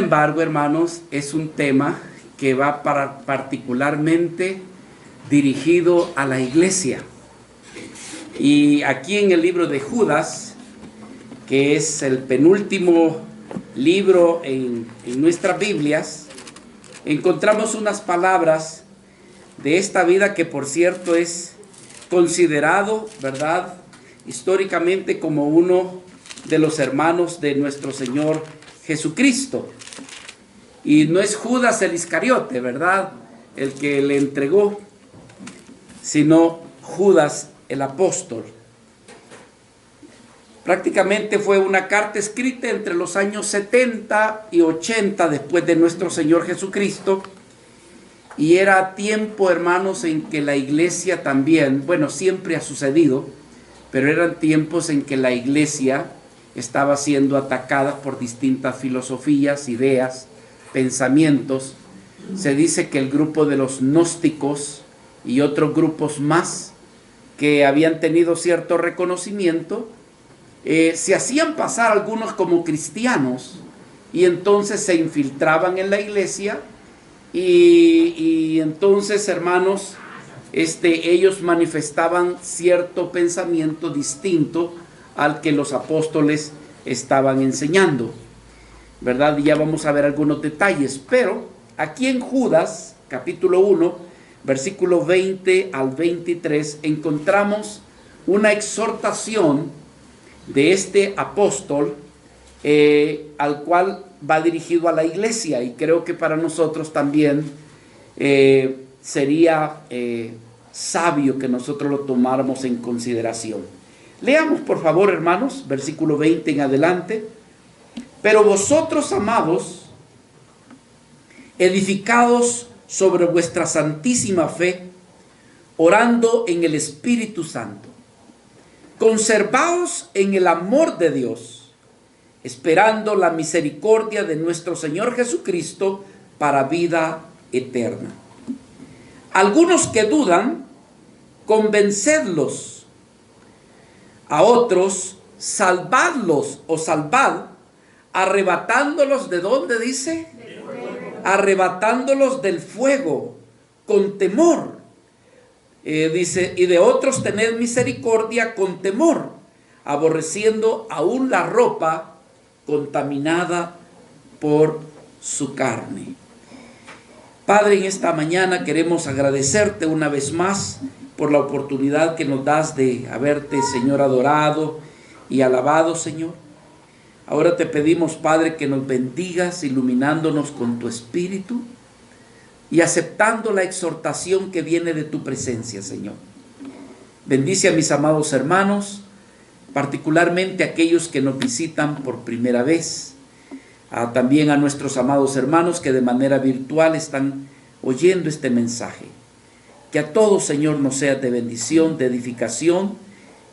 embargo, hermanos, es un tema que va particularmente dirigido a la iglesia. Y aquí en el libro de Judas, que es el penúltimo libro en nuestras Biblias, encontramos unas palabras de esta vida que, por cierto, es considerado, ¿verdad?, históricamente como uno de los hermanos de nuestro Señor Jesucristo. Y no es Judas el Iscariote, ¿verdad?, el que le entregó, sino Judas el apóstol. Prácticamente fue una carta escrita entre los años 70 y 80 después de nuestro Señor Jesucristo. Y era tiempo, hermanos, en que la iglesia también, bueno, siempre ha sucedido, pero eran tiempos en que la iglesia estaba siendo atacada por distintas filosofías, ideas, pensamientos. Se dice que el grupo de los gnósticos y otros grupos más que habían tenido cierto reconocimiento, se hacían pasar algunos como cristianos y entonces se infiltraban en la iglesia y entonces, hermanos, ellos manifestaban cierto pensamiento distinto al que los apóstoles estaban enseñando, ¿verdad? Y ya vamos a ver algunos detalles, pero aquí en Judas, capítulo 1, versículo 20 al 23, encontramos una exhortación de este apóstol al cual va dirigido a la iglesia, y creo que para nosotros también sería sabio que nosotros lo tomáramos en consideración. Leamos, por favor, hermanos, versículo 20 en adelante. Pero vosotros, amados, edificados sobre vuestra santísima fe, orando en el Espíritu Santo, conservaos en el amor de Dios, esperando la misericordia de nuestro Señor Jesucristo para vida eterna. Algunos que dudan, convencedlos; a otros, salvadlos o salvad, arrebatándolos ¿de dónde dice? Arrebatándolos del fuego, con temor. Dice, y de otros tened misericordia con temor, aborreciendo aún la ropa contaminada por su carne. Padre, en esta mañana queremos agradecerte una vez más por la oportunidad que nos das de haberte, Señor, adorado y alabado, Señor. Ahora te pedimos, Padre, que nos bendigas, iluminándonos con tu Espíritu y aceptando la exhortación que viene de tu presencia, Señor. Bendice a mis amados hermanos, particularmente aquellos que nos visitan por primera vez. También a nuestros amados hermanos que de manera virtual están oyendo este mensaje. Que a todos, Señor, nos sea de bendición, de edificación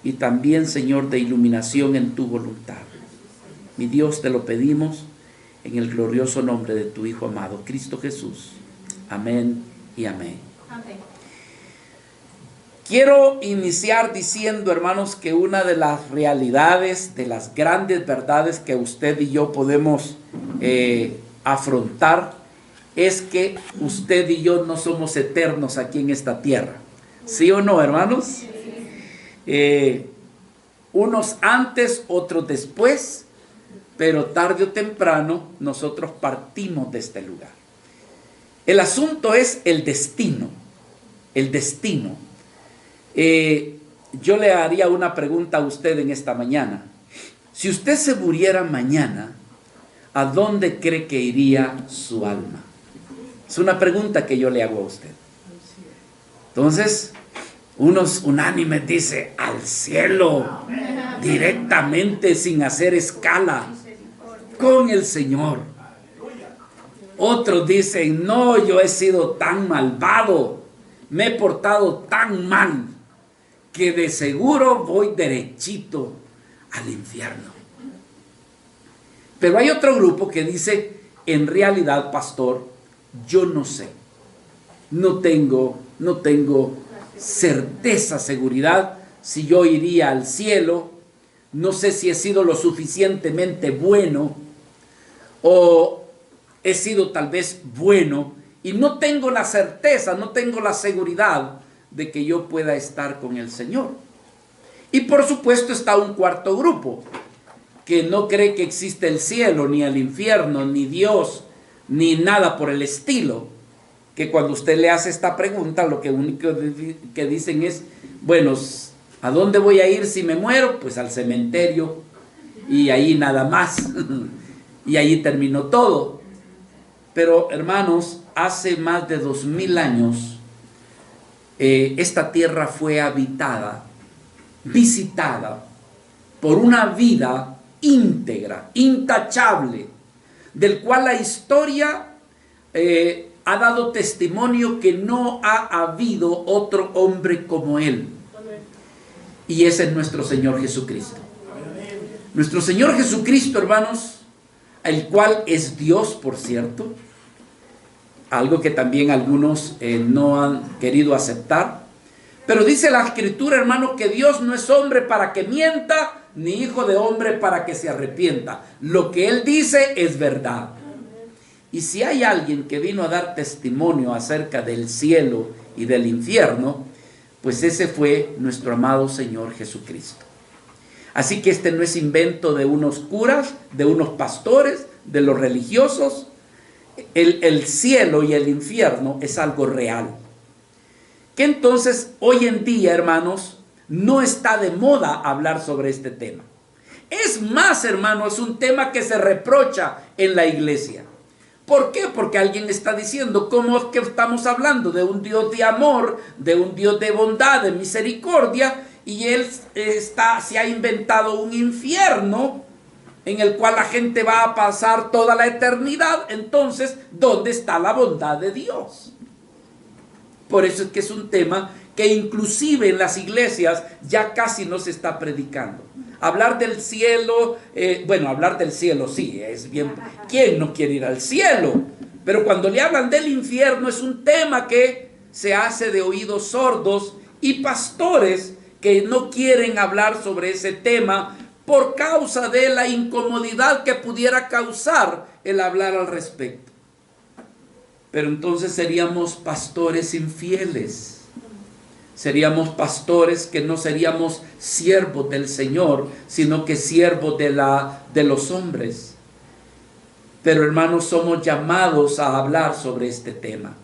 y también, Señor, de iluminación en tu voluntad. Mi Dios, te lo pedimos en el glorioso nombre de tu Hijo amado, Cristo Jesús. Amén y amén. Amén. Quiero iniciar diciendo, hermanos, que una de las realidades, de las grandes verdades que usted y yo podemos afrontar, es que usted y yo no somos eternos aquí en esta tierra. ¿Sí o no, hermanos? Unos antes, otros después, pero tarde o temprano nosotros partimos de este lugar. El asunto es el destino. El destino. Yo le haría una pregunta a usted en esta mañana. Si usted se muriera mañana, ¿a dónde cree que iría su alma? Es una pregunta que yo le hago a usted. Entonces, unos unánimes dicen, al cielo, directamente, sin hacer escala, con el Señor. Otros dicen, no, yo he sido tan malvado, me he portado tan mal, que de seguro voy derechito al infierno. Pero hay otro grupo que dice, en realidad, pastor, yo no sé, no tengo certeza, seguridad, si yo iría al cielo, no sé si he sido lo suficientemente bueno, o he sido tal vez bueno y no tengo la certeza, no tengo la seguridad de que yo pueda estar con el Señor. Y por supuesto está un cuarto grupo que no cree que existe el cielo, ni el infierno, ni Dios, ni nada por el estilo. Que cuando usted le hace esta pregunta, lo que único que dicen es, bueno, ¿a dónde voy a ir si me muero? Pues al cementerio, y ahí nada más. Y ahí terminó todo. Pero hermanos, hace más de 2000 años, esta tierra fue habitada, visitada por una vida íntegra, intachable, del cual la historia ha dado testimonio que no ha habido otro hombre como él. Y ese es nuestro Señor Jesucristo. Nuestro Señor Jesucristo, hermanos, el cual es Dios, por cierto, algo que también algunos no han querido aceptar. Pero dice la Escritura, hermano, que Dios no es hombre para que mienta, ni hijo de hombre para que se arrepienta. Lo que Él dice es verdad. Y si hay alguien que vino a dar testimonio acerca del cielo y del infierno, pues ese fue nuestro amado Señor Jesucristo. Así que este no es invento de unos curas, de unos pastores, de los religiosos. El cielo y el infierno es algo real. Que entonces hoy en día, hermanos, no está de moda hablar sobre este tema. Es más, hermanos, es un tema que se reprocha en la iglesia. ¿Por qué? Porque alguien está diciendo, ¿cómo es que estamos hablando de un Dios de amor, de un Dios de bondad, de misericordia, y Él se ha inventado un infierno en el cual la gente va a pasar toda la eternidad? Entonces, ¿dónde está la bondad de Dios? Por eso es que es un tema que inclusive en las iglesias ya casi no se está predicando. Hablar del cielo, bueno, hablar del cielo sí, es bien. ¿Quién no quiere ir al cielo? Pero cuando le hablan del infierno es un tema que se hace de oídos sordos, y pastores que no quieren hablar sobre ese tema por causa de la incomodidad que pudiera causar el hablar al respecto. Pero entonces seríamos pastores infieles. Seríamos pastores que no seríamos siervos del Señor, sino que siervos de los hombres. Pero hermanos, somos llamados a hablar sobre este tema.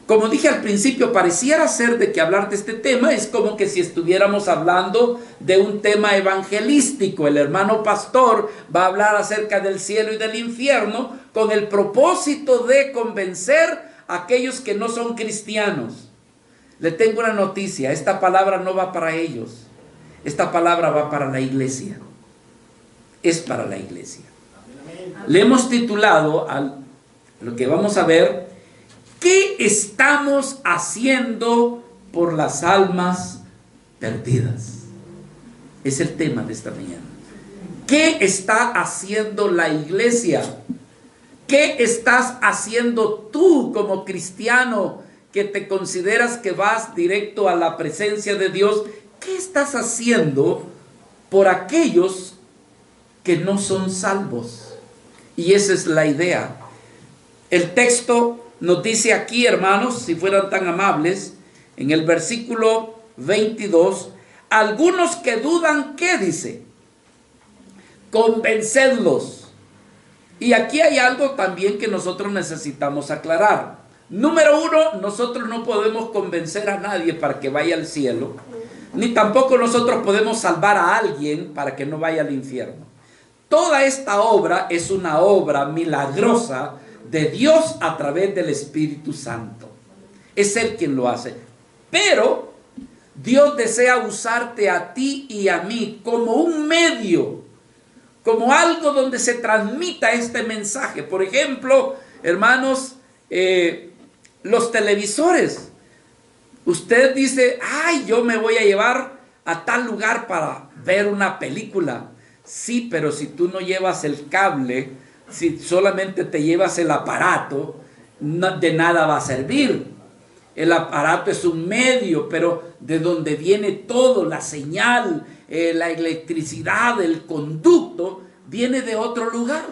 Como dije al principio, pareciera ser de que hablar de este tema es como que si estuviéramos hablando de un tema evangelístico. El hermano pastor va a hablar acerca del cielo y del infierno con el propósito de convencer a aquellos que no son cristianos. Le tengo una noticia, esta palabra no va para ellos. Esta palabra va para la iglesia. Es para la iglesia. Le hemos titulado a lo que vamos a ver: ¿qué estamos haciendo por las almas perdidas? Es el tema de esta mañana. ¿Qué está haciendo la iglesia? ¿Qué estás haciendo tú como cristiano que te consideras que vas directo a la presencia de Dios? ¿Qué estás haciendo por aquellos que no son salvos? Y esa es la idea. El texto nos dice aquí, hermanos, si fueran tan amables, en el versículo 22, algunos que dudan, ¿qué dice? Convencedlos. Y aquí hay algo también que nosotros necesitamos aclarar. Número uno, nosotros no podemos convencer a nadie para que vaya al cielo, ni tampoco nosotros podemos salvar a alguien para que no vaya al infierno. Toda esta obra es una obra milagrosa de Dios a través del Espíritu Santo. Es Él quien lo hace. Pero Dios desea usarte a ti y a mí como un medio, como algo donde se transmita este mensaje. Por ejemplo, hermanos, los televisores. Usted dice, ay, yo me voy a llevar a tal lugar para ver una película. Sí, pero si tú no llevas el cable, si solamente te llevas el aparato, de nada va a servir. El aparato es un medio, pero de donde viene todo, la señal, la electricidad, el conducto, viene de otro lugar.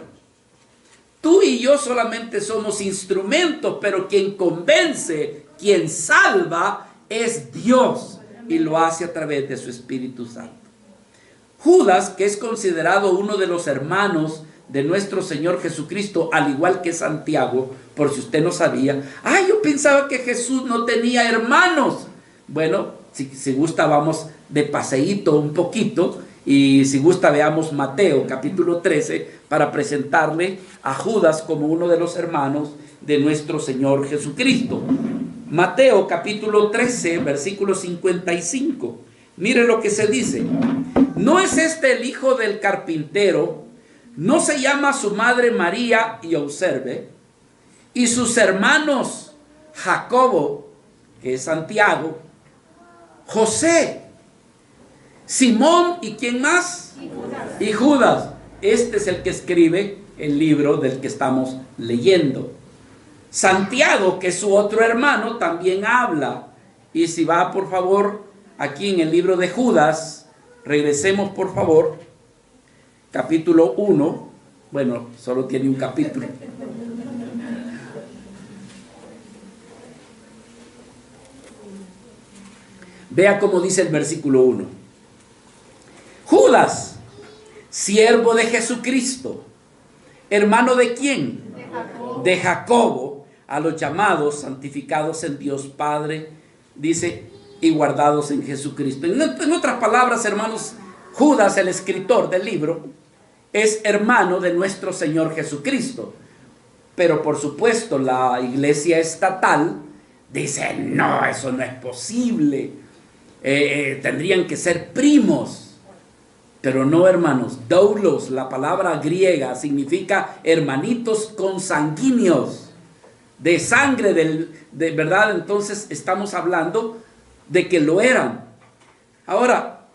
Tú y yo solamente somos instrumentos, pero quien convence, quien salva es Dios, y lo hace a través de su Espíritu Santo. Judas, que es considerado uno de los hermanos de nuestro Señor Jesucristo, al igual que Santiago, por si usted no sabía. Yo pensaba que Jesús no tenía hermanos. Bueno, si gusta vamos de paseíto un poquito, y si gusta veamos Mateo capítulo 13 para presentarle a Judas como uno de los hermanos de nuestro Señor Jesucristo. Mateo capítulo 13 versículo 55. Mire lo que se dice: ¿no es este el hijo del carpintero? ¿No se llama su madre María? Y observe, y sus hermanos Jacobo, que es Santiago, José, Simón, ¿y quién más? Y Judas. Este es el que escribe el libro del que estamos leyendo. Santiago, que es su otro hermano, también habla. Y si va, por favor, aquí en el libro de Judas, regresemos, por favor, capítulo 1. Bueno, solo tiene un capítulo. Vea cómo dice el versículo 1. Judas, siervo de Jesucristo, hermano de ¿quién? De Jacobo, a los llamados, santificados en Dios Padre, dice, y guardados en Jesucristo. En otras palabras, hermanos, Judas, el escritor del libro, es hermano de nuestro Señor Jesucristo. Pero por supuesto la iglesia estatal dice, no, eso no es posible. Tendrían que ser primos. Pero no, hermanos. Doulos, la palabra griega, significa hermanitos consanguíneos, de sangre, de verdad. Entonces estamos hablando de que lo eran. Ahora,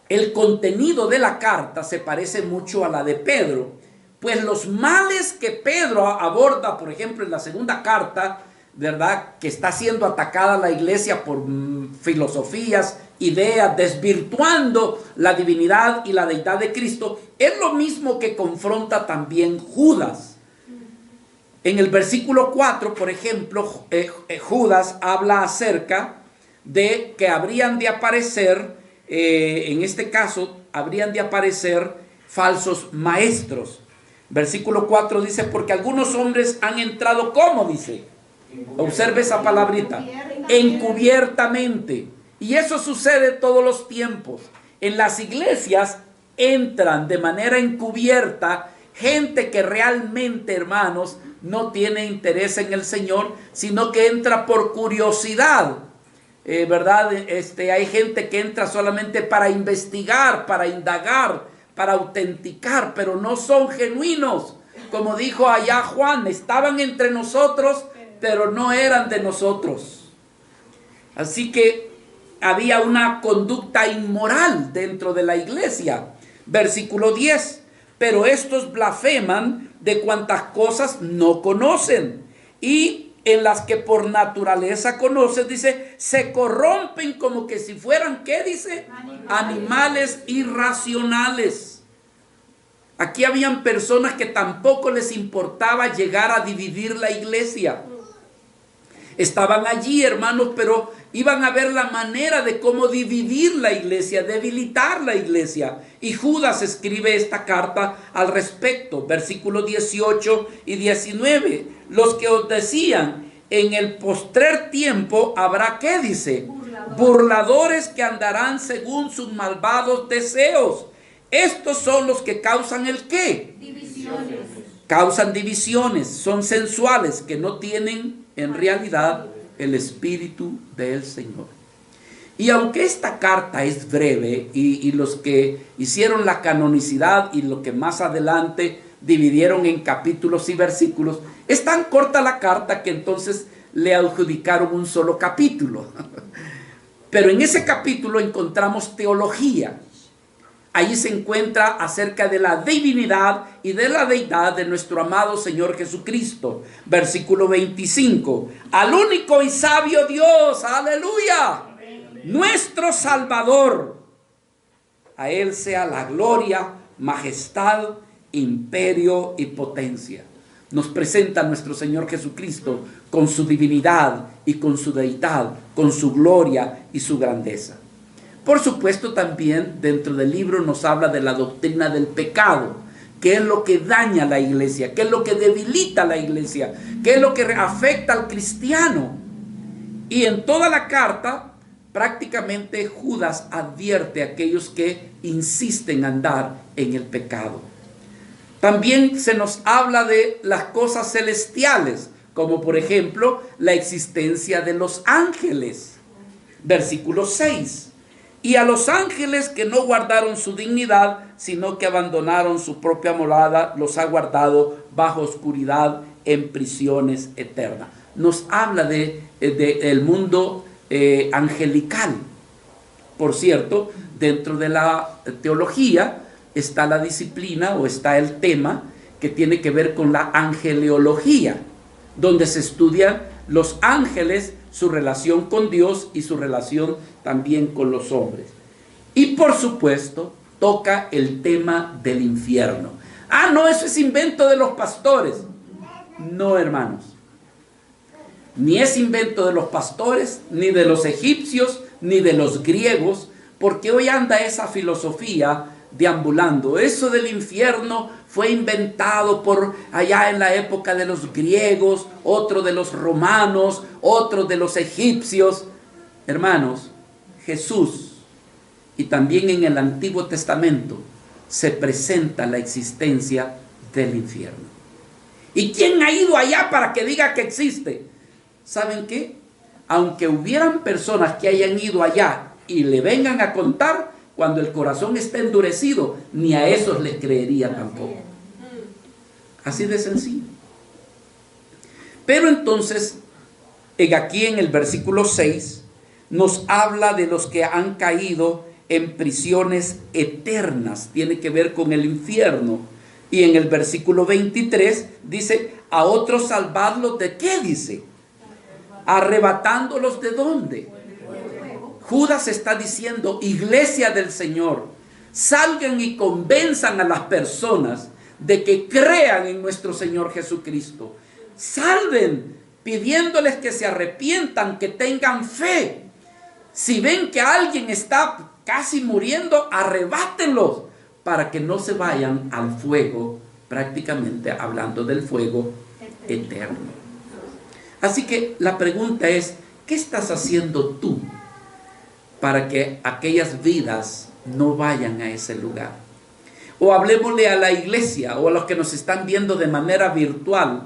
el contenido de la carta se parece mucho a la de Pedro, pues los males que Pedro aborda, por ejemplo, en la segunda carta, ¿verdad?, que está siendo atacada la iglesia por filosofías, ideas, desvirtuando la divinidad y la deidad de Cristo, es lo mismo que confronta también Judas. En el versículo 4, por ejemplo, Judas habla acerca de que habrían de aparecer, en este caso, habrían de aparecer falsos maestros. Versículo 4 dice, porque algunos hombres han entrado, ¿cómo dice? Observe esa palabrita, encubiertamente. Y eso sucede todos los tiempos. En las iglesias entran de manera encubierta gente que realmente, hermanos, no tiene interés en el Señor, sino que entra por curiosidad. ¿Verdad? Hay gente que entra solamente para investigar, para indagar, para autenticar, pero no son genuinos. Como dijo allá Juan, estaban entre nosotros, pero no eran de nosotros. Así que había una conducta inmoral dentro de la iglesia. Versículo 10. Pero estos blasfeman de cuantas cosas no conocen, y en las que por naturaleza conocen, dice, se corrompen como que si fueran, ¿qué dice? Animales irracionales. Aquí habían personas que tampoco les importaba llegar a dividir la iglesia. Estaban allí, hermanos, pero iban a ver la manera de cómo dividir la iglesia, debilitar la iglesia. Y Judas escribe esta carta al respecto, versículos 18 y 19. Los que os decían, en el postrer tiempo habrá, ¿qué dice? Burladores que andarán según sus malvados deseos. Estos son los que causan ¿el qué? Divisiones. Causan divisiones, son sensuales, que no tienen en realidad el Espíritu del Señor. Y aunque esta carta es breve, y los que hicieron la canonicidad y lo que más adelante dividieron en capítulos y versículos, es tan corta la carta que entonces le adjudicaron un solo capítulo. Pero en ese capítulo encontramos teología. Allí se encuentra acerca de la divinidad y de la deidad de nuestro amado Señor Jesucristo. Versículo 25. Al único y sabio Dios, aleluya, nuestro Salvador. A Él sea la gloria, majestad, imperio y potencia. nos presenta a nuestro Señor Jesucristo con su divinidad y con su deidad, con su gloria y su grandeza. Por supuesto, también dentro del libro nos habla de la doctrina del pecado, qué es lo que daña a la iglesia, qué es lo que debilita a la iglesia, qué es lo que afecta al cristiano. Y en toda la carta, prácticamente Judas advierte a aquellos que insisten en andar en el pecado. También se nos habla de las cosas celestiales, como por ejemplo la existencia de los ángeles. Versículo 6. Y a los ángeles que no guardaron su dignidad, sino que abandonaron su propia morada, los ha guardado bajo oscuridad en prisiones eternas. Nos habla del mundo angelical. Por cierto, dentro de la teología está la disciplina o está el tema que tiene que ver con la angeleología, donde se estudian los ángeles, su relación con Dios y su relación también con los hombres. Y por supuesto, toca el tema del infierno. Ah, no, eso es invento de los pastores. No, hermanos. Ni es invento de los pastores, ni de los egipcios, ni de los griegos, porque hoy anda esa filosofía deambulando. Eso del infierno fue inventado por allá en la época de los griegos, otro de los romanos, otro de los egipcios. Hermanos, Jesús y también en el Antiguo Testamento se presenta la existencia del infierno. ¿Y quién ha ido allá para que diga que existe? ¿Saben qué? Aunque hubieran personas que hayan ido allá y le vengan a contar, cuando el corazón está endurecido, ni a esos les creería tampoco. Así de sencillo. Pero entonces, aquí en el versículo 6, nos habla de los que han caído en prisiones eternas. Tiene que ver con el infierno. Y en el versículo 23 dice, a otros salvadlos ¿de qué? Dice, arrebatándolos ¿de dónde? Judas está diciendo, iglesia del Señor, salgan y convenzan a las personas de que crean en nuestro Señor Jesucristo. Salven pidiéndoles que se arrepientan, que tengan fe. Si ven que alguien está casi muriendo, arrebátenlos para que no se vayan al fuego, prácticamente hablando del fuego eterno. Así que la pregunta es, ¿qué estás haciendo tú para que aquellas vidas no vayan a ese lugar? O hablemosle a la iglesia o a los que nos están viendo de manera virtual.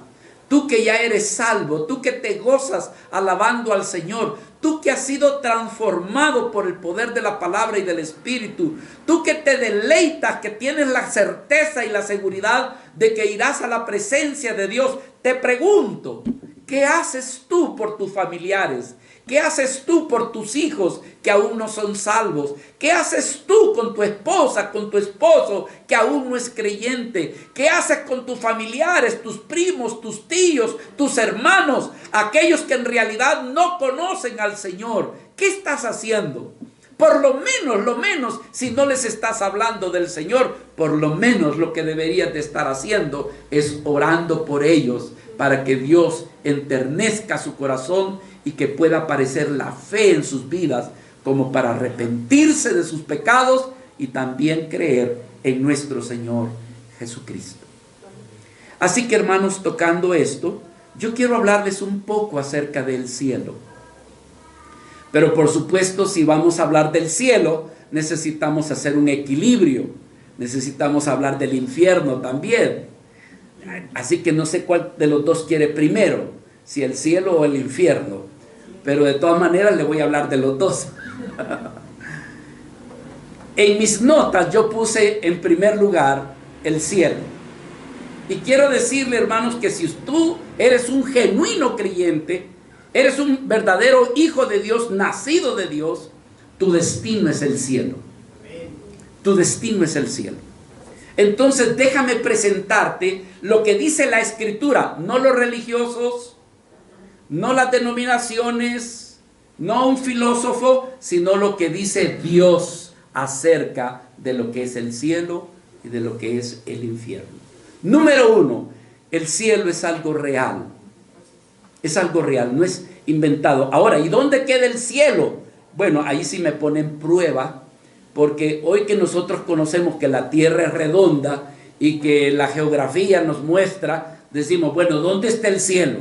Tú que ya eres salvo, tú que te gozas alabando al Señor, tú que has sido transformado por el poder de la palabra y del Espíritu, tú que te deleitas, que tienes la certeza y la seguridad de que irás a la presencia de Dios, te pregunto, ¿qué haces tú por tus familiares? ¿Qué haces tú por tus hijos que aún no son salvos? ¿Qué haces tú con tu esposa, con tu esposo que aún no es creyente? ¿Qué haces con tus familiares, tus primos, tus tíos, tus hermanos, aquellos que en realidad no conocen al Señor? ¿Qué estás haciendo? Por lo menos, si no les estás hablando del Señor, por lo menos lo que deberías de estar haciendo es orando por ellos para que Dios enternezca su corazón y que pueda aparecer la fe en sus vidas como para arrepentirse de sus pecados y también creer en nuestro Señor Jesucristo. Así que, hermanos, tocando esto, yo quiero hablarles un poco acerca del cielo. Pero por supuesto, si vamos a hablar del cielo, necesitamos hacer un equilibrio. Necesitamos hablar del infierno también. Así que no sé cuál de los dos quiere primero, si el cielo o el infierno. Pero de todas maneras le voy a hablar de los dos. En mis notas yo puse en primer lugar el cielo. Y quiero decirle, hermanos, que si tú eres un genuino creyente, eres un verdadero hijo de Dios, nacido de Dios, tu destino es el cielo. Tu destino es el cielo. Entonces déjame presentarte lo que dice la Escritura, no los religiosos, no las denominaciones, no un filósofo, sino lo que dice Dios acerca de lo que es el cielo y de lo que es el infierno. Número 1, el cielo es algo real. Es algo real, no es inventado. Ahora, ¿y dónde queda el cielo? Bueno, ahí sí me pone en prueba, porque hoy que nosotros conocemos que la tierra es redonda y que la geografía nos muestra, decimos, bueno, ¿dónde está el cielo?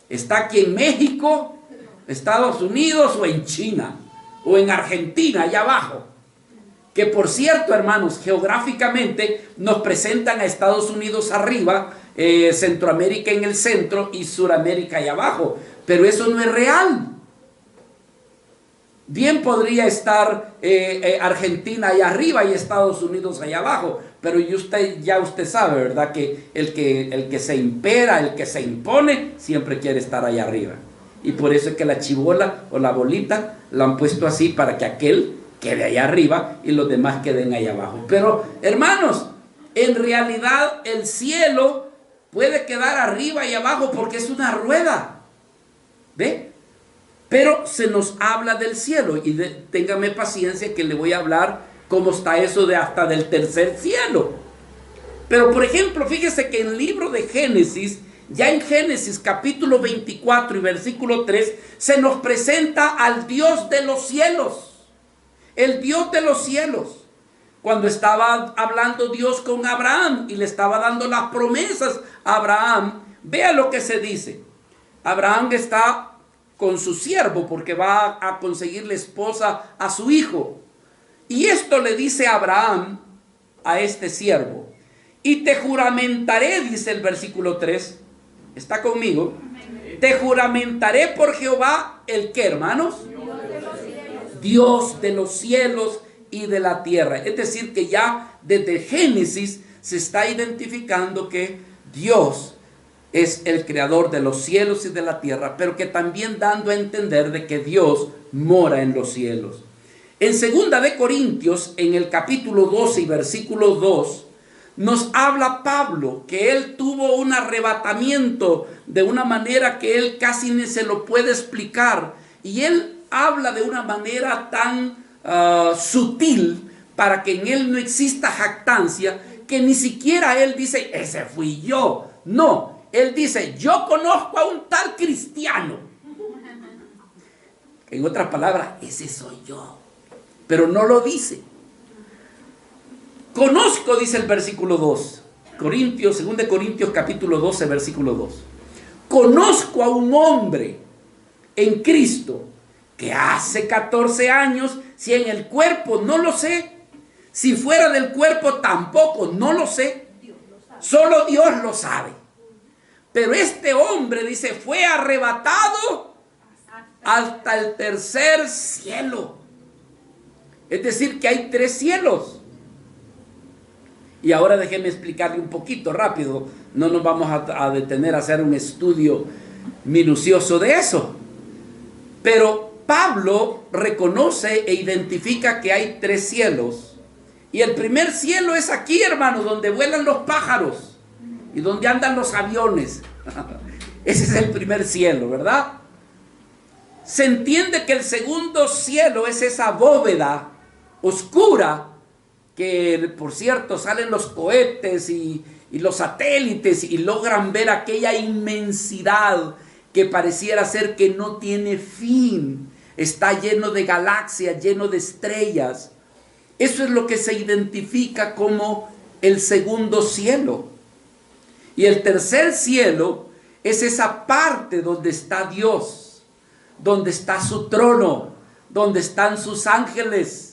¿Está aquí en México, Estados Unidos o en China? O en Argentina, allá abajo. Que por cierto, hermanos, geográficamente nos presentan a Estados Unidos arriba, Centroamérica en el centro y Suramérica allá abajo. Pero eso no es real. Bien podría estar Argentina allá arriba y Estados Unidos allá abajo. Pero ya usted sabe, ¿verdad? Que el que se impera, el que se impone, siempre quiere estar allá arriba. Y por eso es que la chibola o la bolita la han puesto así para que aquel quede allá arriba y los demás queden allá abajo. Pero, hermanos, en realidad el cielo puede quedar arriba y abajo porque es una rueda. ¿Ve? Pero se nos habla del cielo y téngame paciencia que le voy a hablar cómo está eso de hasta del tercer cielo. Pero, por ejemplo, fíjese que en el libro de Génesis, ya en Génesis capítulo 24 y versículo 3, se nos presenta al Dios de los cielos. El Dios de los cielos. Cuando estaba hablando Dios con Abraham y le estaba dando las promesas a Abraham, vea lo que se dice. Abraham está con su siervo porque va a conseguirle esposa a su hijo. Y esto le dice Abraham a este siervo. Y te juramentaré, dice el versículo 3. ¿Está conmigo? Te juramentaré por Jehová, ¿el qué, hermanos? Dios de los cielos y de la tierra. Es decir, que ya desde Génesis se está identificando que Dios es el creador de los cielos y de la tierra, pero que también dando a entender de que Dios mora en los cielos. En 2 de Corintios, en el capítulo 12 y versículo 2, nos habla Pablo que él tuvo un arrebatamiento de una manera que él casi ni se lo puede explicar. Y él habla de una manera tan sutil para que en él no exista jactancia, que ni siquiera él dice, ese fui yo. No, él dice, yo conozco a un tal cristiano. En otras palabras, ese soy yo. Pero no lo dice. Conozco, dice el versículo 2. 2 de Corintios capítulo 12, versículo 2. Conozco a un hombre en Cristo que hace 14 años, si en el cuerpo no lo sé, si fuera del cuerpo tampoco, no lo sé. Solo Dios lo sabe. Pero este hombre, dice, fue arrebatado hasta el tercer cielo. Es decir, que hay 3 cielos. Y ahora déjeme explicarle un poquito rápido. No nos vamos a detener a hacer un estudio minucioso de eso. Pero Pablo reconoce e identifica que hay 3 cielos. Y el primer cielo es aquí, hermanos, donde vuelan los pájaros y donde andan los aviones. Ese es el primer cielo, ¿verdad? Se entiende que el segundo cielo es esa bóveda oscura que, por cierto, salen los cohetes y los satélites y logran ver aquella inmensidad que pareciera ser que no tiene fin. Está lleno de galaxias, lleno de estrellas. Eso es lo que se identifica como el segundo cielo. Y el tercer cielo es esa parte donde está Dios, donde está su trono, donde están sus ángeles.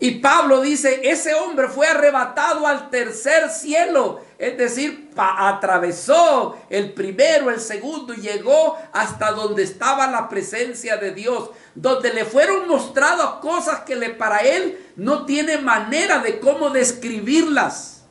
Y Pablo dice, ese hombre fue arrebatado al tercer cielo, es decir, atravesó el primero, el segundo y llegó hasta donde estaba la presencia de Dios, donde le fueron mostradas cosas que para él no tiene manera de cómo describirlas,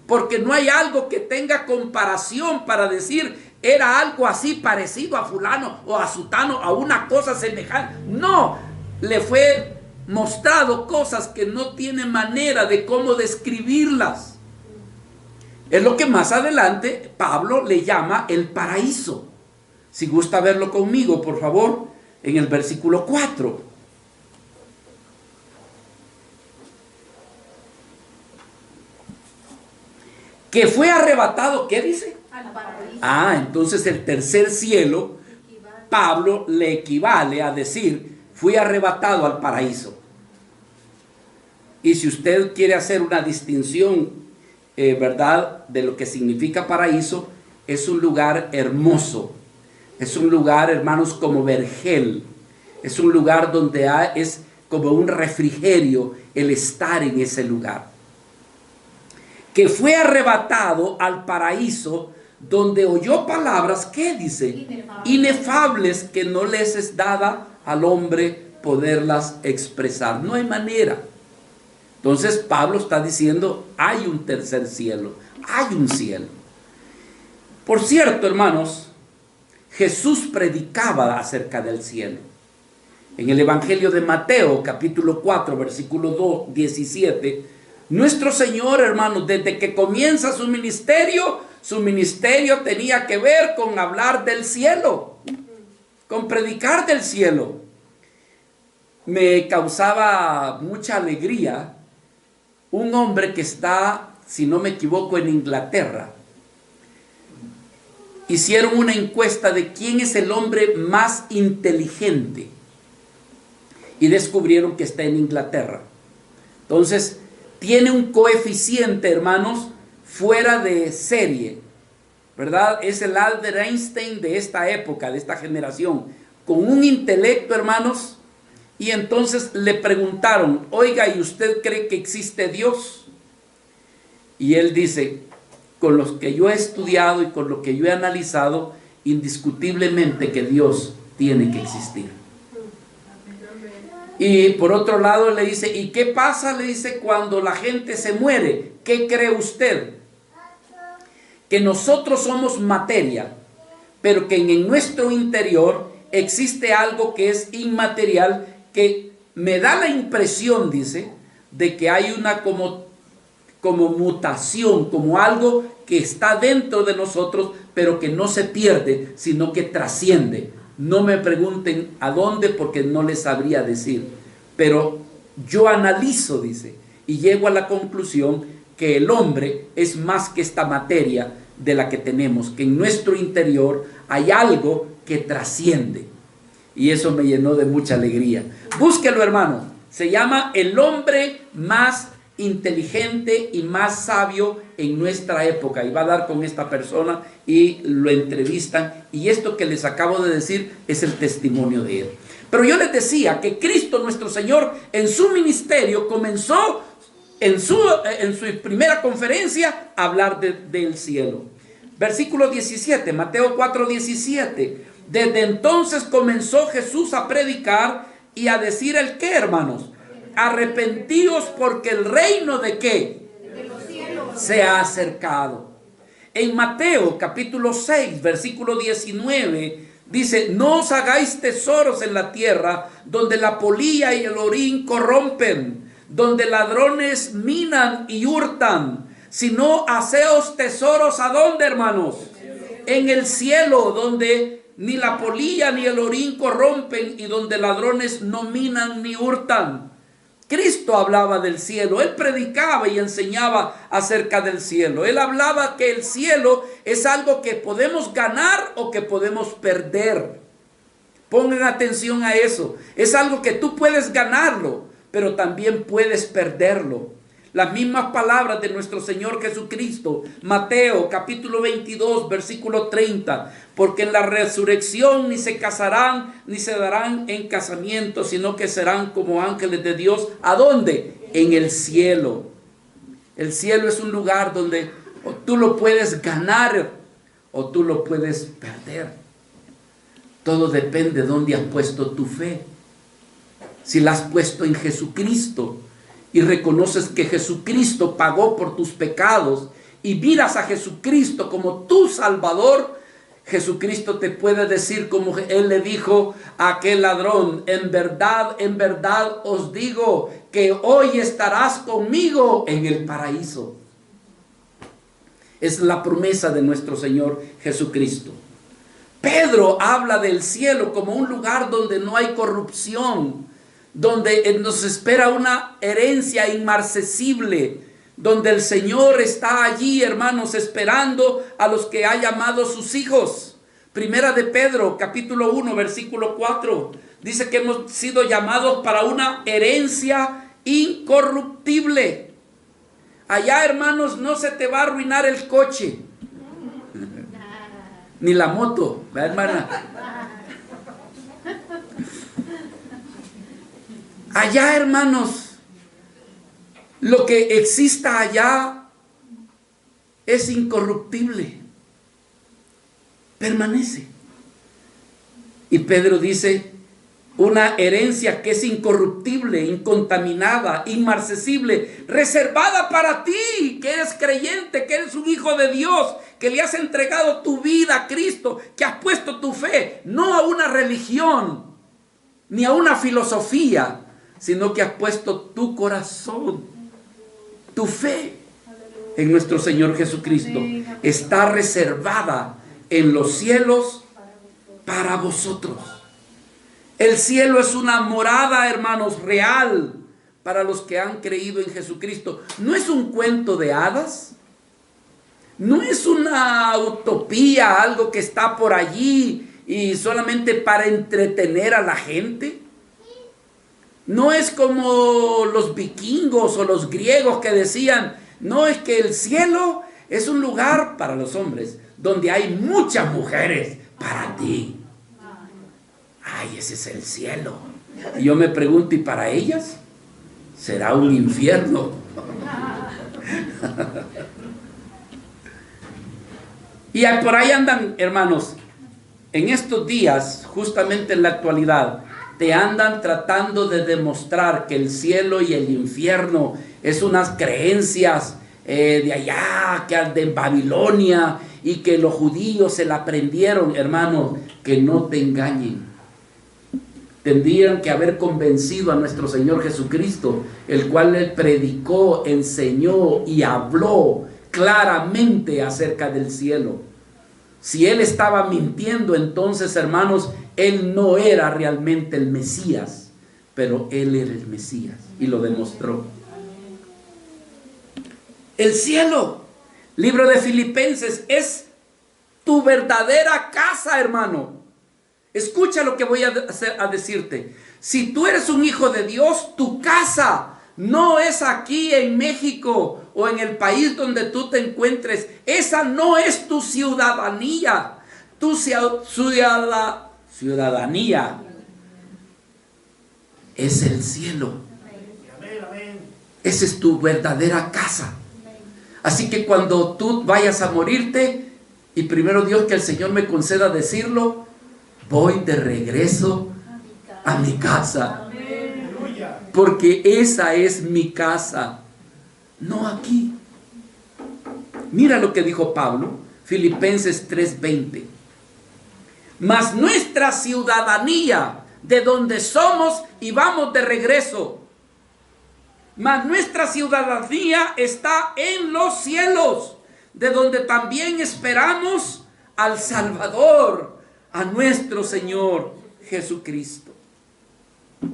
porque no hay algo que tenga comparación para decir, era algo así parecido a fulano o a sutano, a una cosa semejante. No, le fue mostrado cosas que no tiene manera de cómo describirlas. Es lo que más adelante Pablo le llama el paraíso. Si gusta verlo conmigo, por favor, en el versículo 4. Que fue arrebatado, ¿qué dice? Al paraíso. Ah, entonces el tercer cielo, Pablo le equivale a decir, fui arrebatado al paraíso. Y si usted quiere hacer una distinción, ¿verdad?, de lo que significa paraíso, es un lugar hermoso. Es un lugar, hermanos, como vergel. Es un lugar donde es como un refrigerio el estar en ese lugar. Que fue arrebatado al paraíso, donde oyó palabras, ¿qué dice? Inefables, que no les es dada al hombre poderlas expresar. No hay manera. Entonces Pablo está diciendo, hay un tercer cielo, hay un cielo. Por cierto, hermanos, Jesús predicaba acerca del cielo. En el Evangelio de Mateo, capítulo 4, versículo 17, nuestro Señor, hermanos, desde que comienza su ministerio tenía que ver con hablar del cielo, con predicar del cielo. Me causaba mucha alegría un hombre que está, si no me equivoco, en Inglaterra. Hicieron una encuesta de quién es el hombre más inteligente y descubrieron que está en Inglaterra. Entonces, tiene un coeficiente, hermanos, fuera de serie, ¿verdad? Es el Albert Einstein de esta época, de esta generación, con un intelecto, hermanos. Y entonces le preguntaron, oiga, ¿y usted cree que existe Dios? Y él dice, con los que yo he estudiado y con lo que yo he analizado, indiscutiblemente que Dios tiene que existir. Y por otro lado le dice, ¿y qué pasa? Le dice, cuando la gente se muere, ¿qué cree usted? Que nosotros somos materia, pero que en nuestro interior existe algo que es inmaterial, que me da la impresión, dice, de que hay una como mutación, como algo que está dentro de nosotros, pero que no se pierde, sino que trasciende. No me pregunten a dónde, porque no les sabría decir. Pero yo analizo, dice, y llego a la conclusión que el hombre es más que esta materia de la que tenemos, que en nuestro interior hay algo que trasciende. Y eso me llenó de mucha alegría. Búsquelo, hermano. Se llama el hombre más inteligente y más sabio en nuestra época, y va a dar con esta persona y lo entrevistan, y esto que les acabo de decir es el testimonio de él. Pero yo les decía que Cristo nuestro Señor en su ministerio comenzó en su primera conferencia a hablar del cielo. Versículo 17, Mateo 4:17. Desde entonces comenzó Jesús a predicar y a decir el qué, hermanos. Arrepentíos porque el reino de qué se ha acercado. En Mateo capítulo 6 versículo 19 dice, no os hagáis tesoros en la tierra donde la polilla y el orín corrompen, donde ladrones minan y hurtan, sino haceos tesoros ¿a dónde, hermanos? En el cielo, donde ni la polilla ni el orín corrompen y donde ladrones no minan ni hurtan. Cristo hablaba del cielo, Él predicaba y enseñaba acerca del cielo. Él hablaba que el cielo es algo que podemos ganar o que podemos perder. Pongan atención a eso. Es algo que tú puedes ganarlo, pero también puedes perderlo. Las mismas palabras de nuestro Señor Jesucristo, Mateo capítulo 22, versículo 30. Porque en la resurrección ni se casarán ni se darán en casamiento, sino que serán como ángeles de Dios. ¿A dónde? En el cielo. El cielo es un lugar donde o tú lo puedes ganar o tú lo puedes perder. Todo depende de dónde has puesto tu fe. Si la has puesto en Jesucristo y reconoces que Jesucristo pagó por tus pecados y miras a Jesucristo como tu Salvador, Jesucristo te puede decir como Él le dijo a aquel ladrón, en verdad os digo que hoy estarás conmigo en el paraíso. Es la promesa de nuestro Señor Jesucristo. Pedro habla del cielo como un lugar donde no hay corrupción, donde nos espera una herencia inmarcesible, donde el Señor está allí, hermanos, esperando a los que ha llamado sus hijos. Primera de Pedro, capítulo 1, versículo 4, dice que hemos sido llamados para una herencia incorruptible. Allá, hermanos, no se te va a arruinar el coche, ni la moto, ¿verdad, hermana? Allá, hermanos, lo que exista allá es incorruptible, permanece. Y Pedro dice, una herencia que es incorruptible, incontaminada, inmarcesible, reservada para ti, que eres creyente, que eres un hijo de Dios, que le has entregado tu vida a Cristo, que has puesto tu fe, no a una religión, ni a una filosofía, sino que has puesto tu corazón, tu fe en nuestro Señor Jesucristo. Está reservada en los cielos para vosotros. El cielo es una morada, hermanos, real para los que han creído en Jesucristo. No es un cuento de hadas, no es una utopía, algo que está por allí y solamente para entretener a la gente. No es como los vikingos o los griegos que decían, no, es que el cielo es un lugar para los hombres donde hay muchas mujeres para ti. Ay, ese es el cielo. Y yo me pregunto, ¿y para ellas? ¿Será un infierno? Y por ahí andan, hermanos, en estos días, justamente en la actualidad, te andan tratando de demostrar que el cielo y el infierno es unas creencias de allá, que de Babilonia, y que los judíos se la aprendieron. Hermanos, que no te engañen. Tendrían que haber convencido a nuestro Señor Jesucristo, el cual Él predicó, enseñó y habló claramente acerca del cielo. Si Él estaba mintiendo, entonces, hermanos, Él no era realmente el Mesías, pero Él era el Mesías y lo demostró. El cielo, libro de Filipenses, es tu verdadera casa, hermano. Escucha lo que voy a decirte. Si tú eres un hijo de Dios, tu casa no es aquí en México o en el país donde tú te encuentres. Esa no es tu ciudadanía. Tu ciudadanía es el cielo. Esa es tu verdadera casa. Así que cuando tú vayas a morirte, y primero Dios que el Señor me conceda decirlo, voy de regreso a mi casa. Porque esa es mi casa, no aquí. Mira lo que dijo Pablo, Filipenses 3:20. Mas nuestra ciudadanía, de donde somos y vamos de regreso, mas nuestra ciudadanía está en los cielos, de donde también esperamos al Salvador, a nuestro Señor Jesucristo.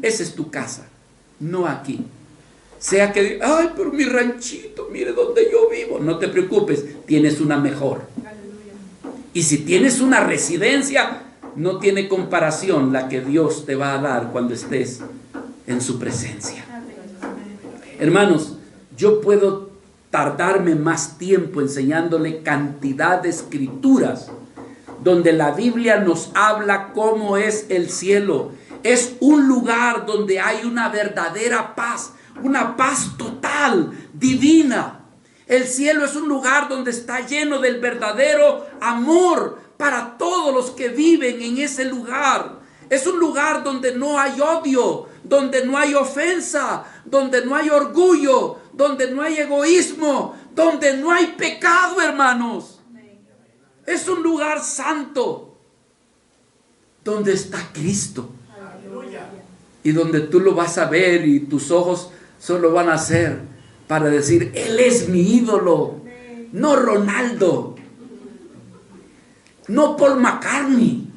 Esa es tu casa, no aquí. Sea que, ay, pero mi ranchito, mire donde yo vivo. No te preocupes, tienes una mejor. Y si tienes una residencia, no tiene comparación la que Dios te va a dar cuando estés en su presencia. Hermanos, yo puedo tardarme más tiempo enseñándole cantidad de escrituras donde la Biblia nos habla cómo es el cielo. Es un lugar donde hay una verdadera paz, una paz total, divina. El cielo es un lugar donde está lleno del verdadero amor para todos los que viven en ese lugar. Es un lugar donde no hay odio, donde no hay ofensa, donde no hay orgullo, donde no hay egoísmo, donde no hay pecado, hermanos. Es un lugar santo, donde está Cristo. Y donde tú lo vas a ver y tus ojos solo van a ser para decir, Él es mi ídolo, no Ronaldo, no Paul McCartney.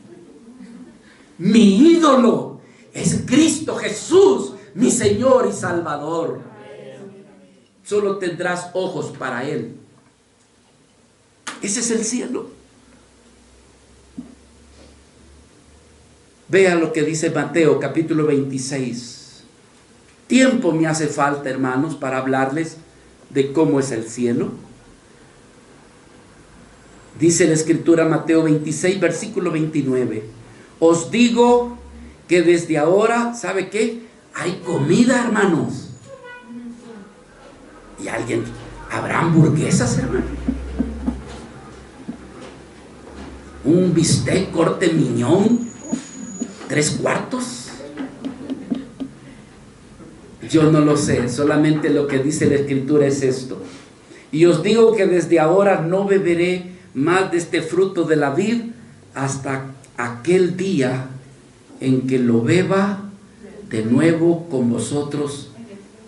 Mi ídolo es Cristo Jesús, mi Señor y Salvador. solo tendrás ojos para Él. Ese es el cielo. Vea lo que dice Mateo capítulo 26. Tiempo me hace falta, hermanos, para hablarles de cómo es el cielo. Dice la escritura, Mateo 26, versículo 29. Os digo que desde ahora, ¿sabe qué? Hay comida, hermanos. Y alguien, ¿habrá hamburguesas, hermano? Un bistec corte miñón, 3/4. Yo no lo sé, solamente lo que dice la escritura es esto. Y os digo que desde ahora no beberé más de este fruto de la vid hasta aquel día en que lo beba de nuevo con vosotros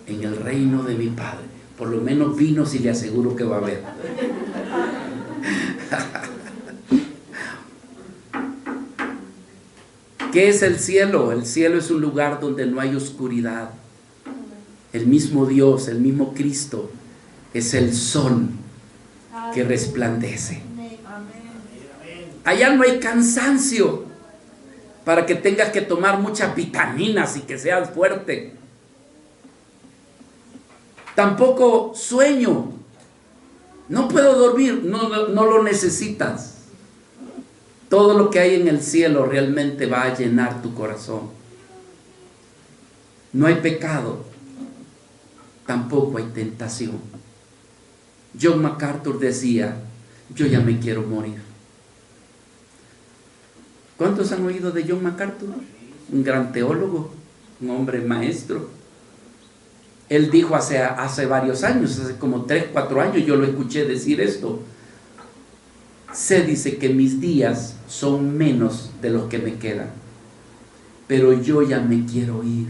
en el reino de mi Padre. Por lo menos vino, si le aseguro que va a haber. ¿Qué es el cielo? El cielo es un lugar donde no hay oscuridad. El mismo Dios, el mismo Cristo, es el sol que resplandece. Allá no hay cansancio para que tengas que tomar muchas vitaminas y que seas fuerte. Tampoco sueño. No puedo dormir, no lo necesitas. Todo lo que hay en el cielo realmente va a llenar tu corazón. No hay pecado, tampoco hay tentación. John MacArthur decía, yo ya me quiero morir. ¿Cuántos han oído de John MacArthur? Un gran teólogo, un hombre maestro. Él dijo hace varios años, hace como 3, 4 años, yo lo escuché decir esto. Se dice que mis días son menos de los que me quedan, pero yo ya me quiero ir,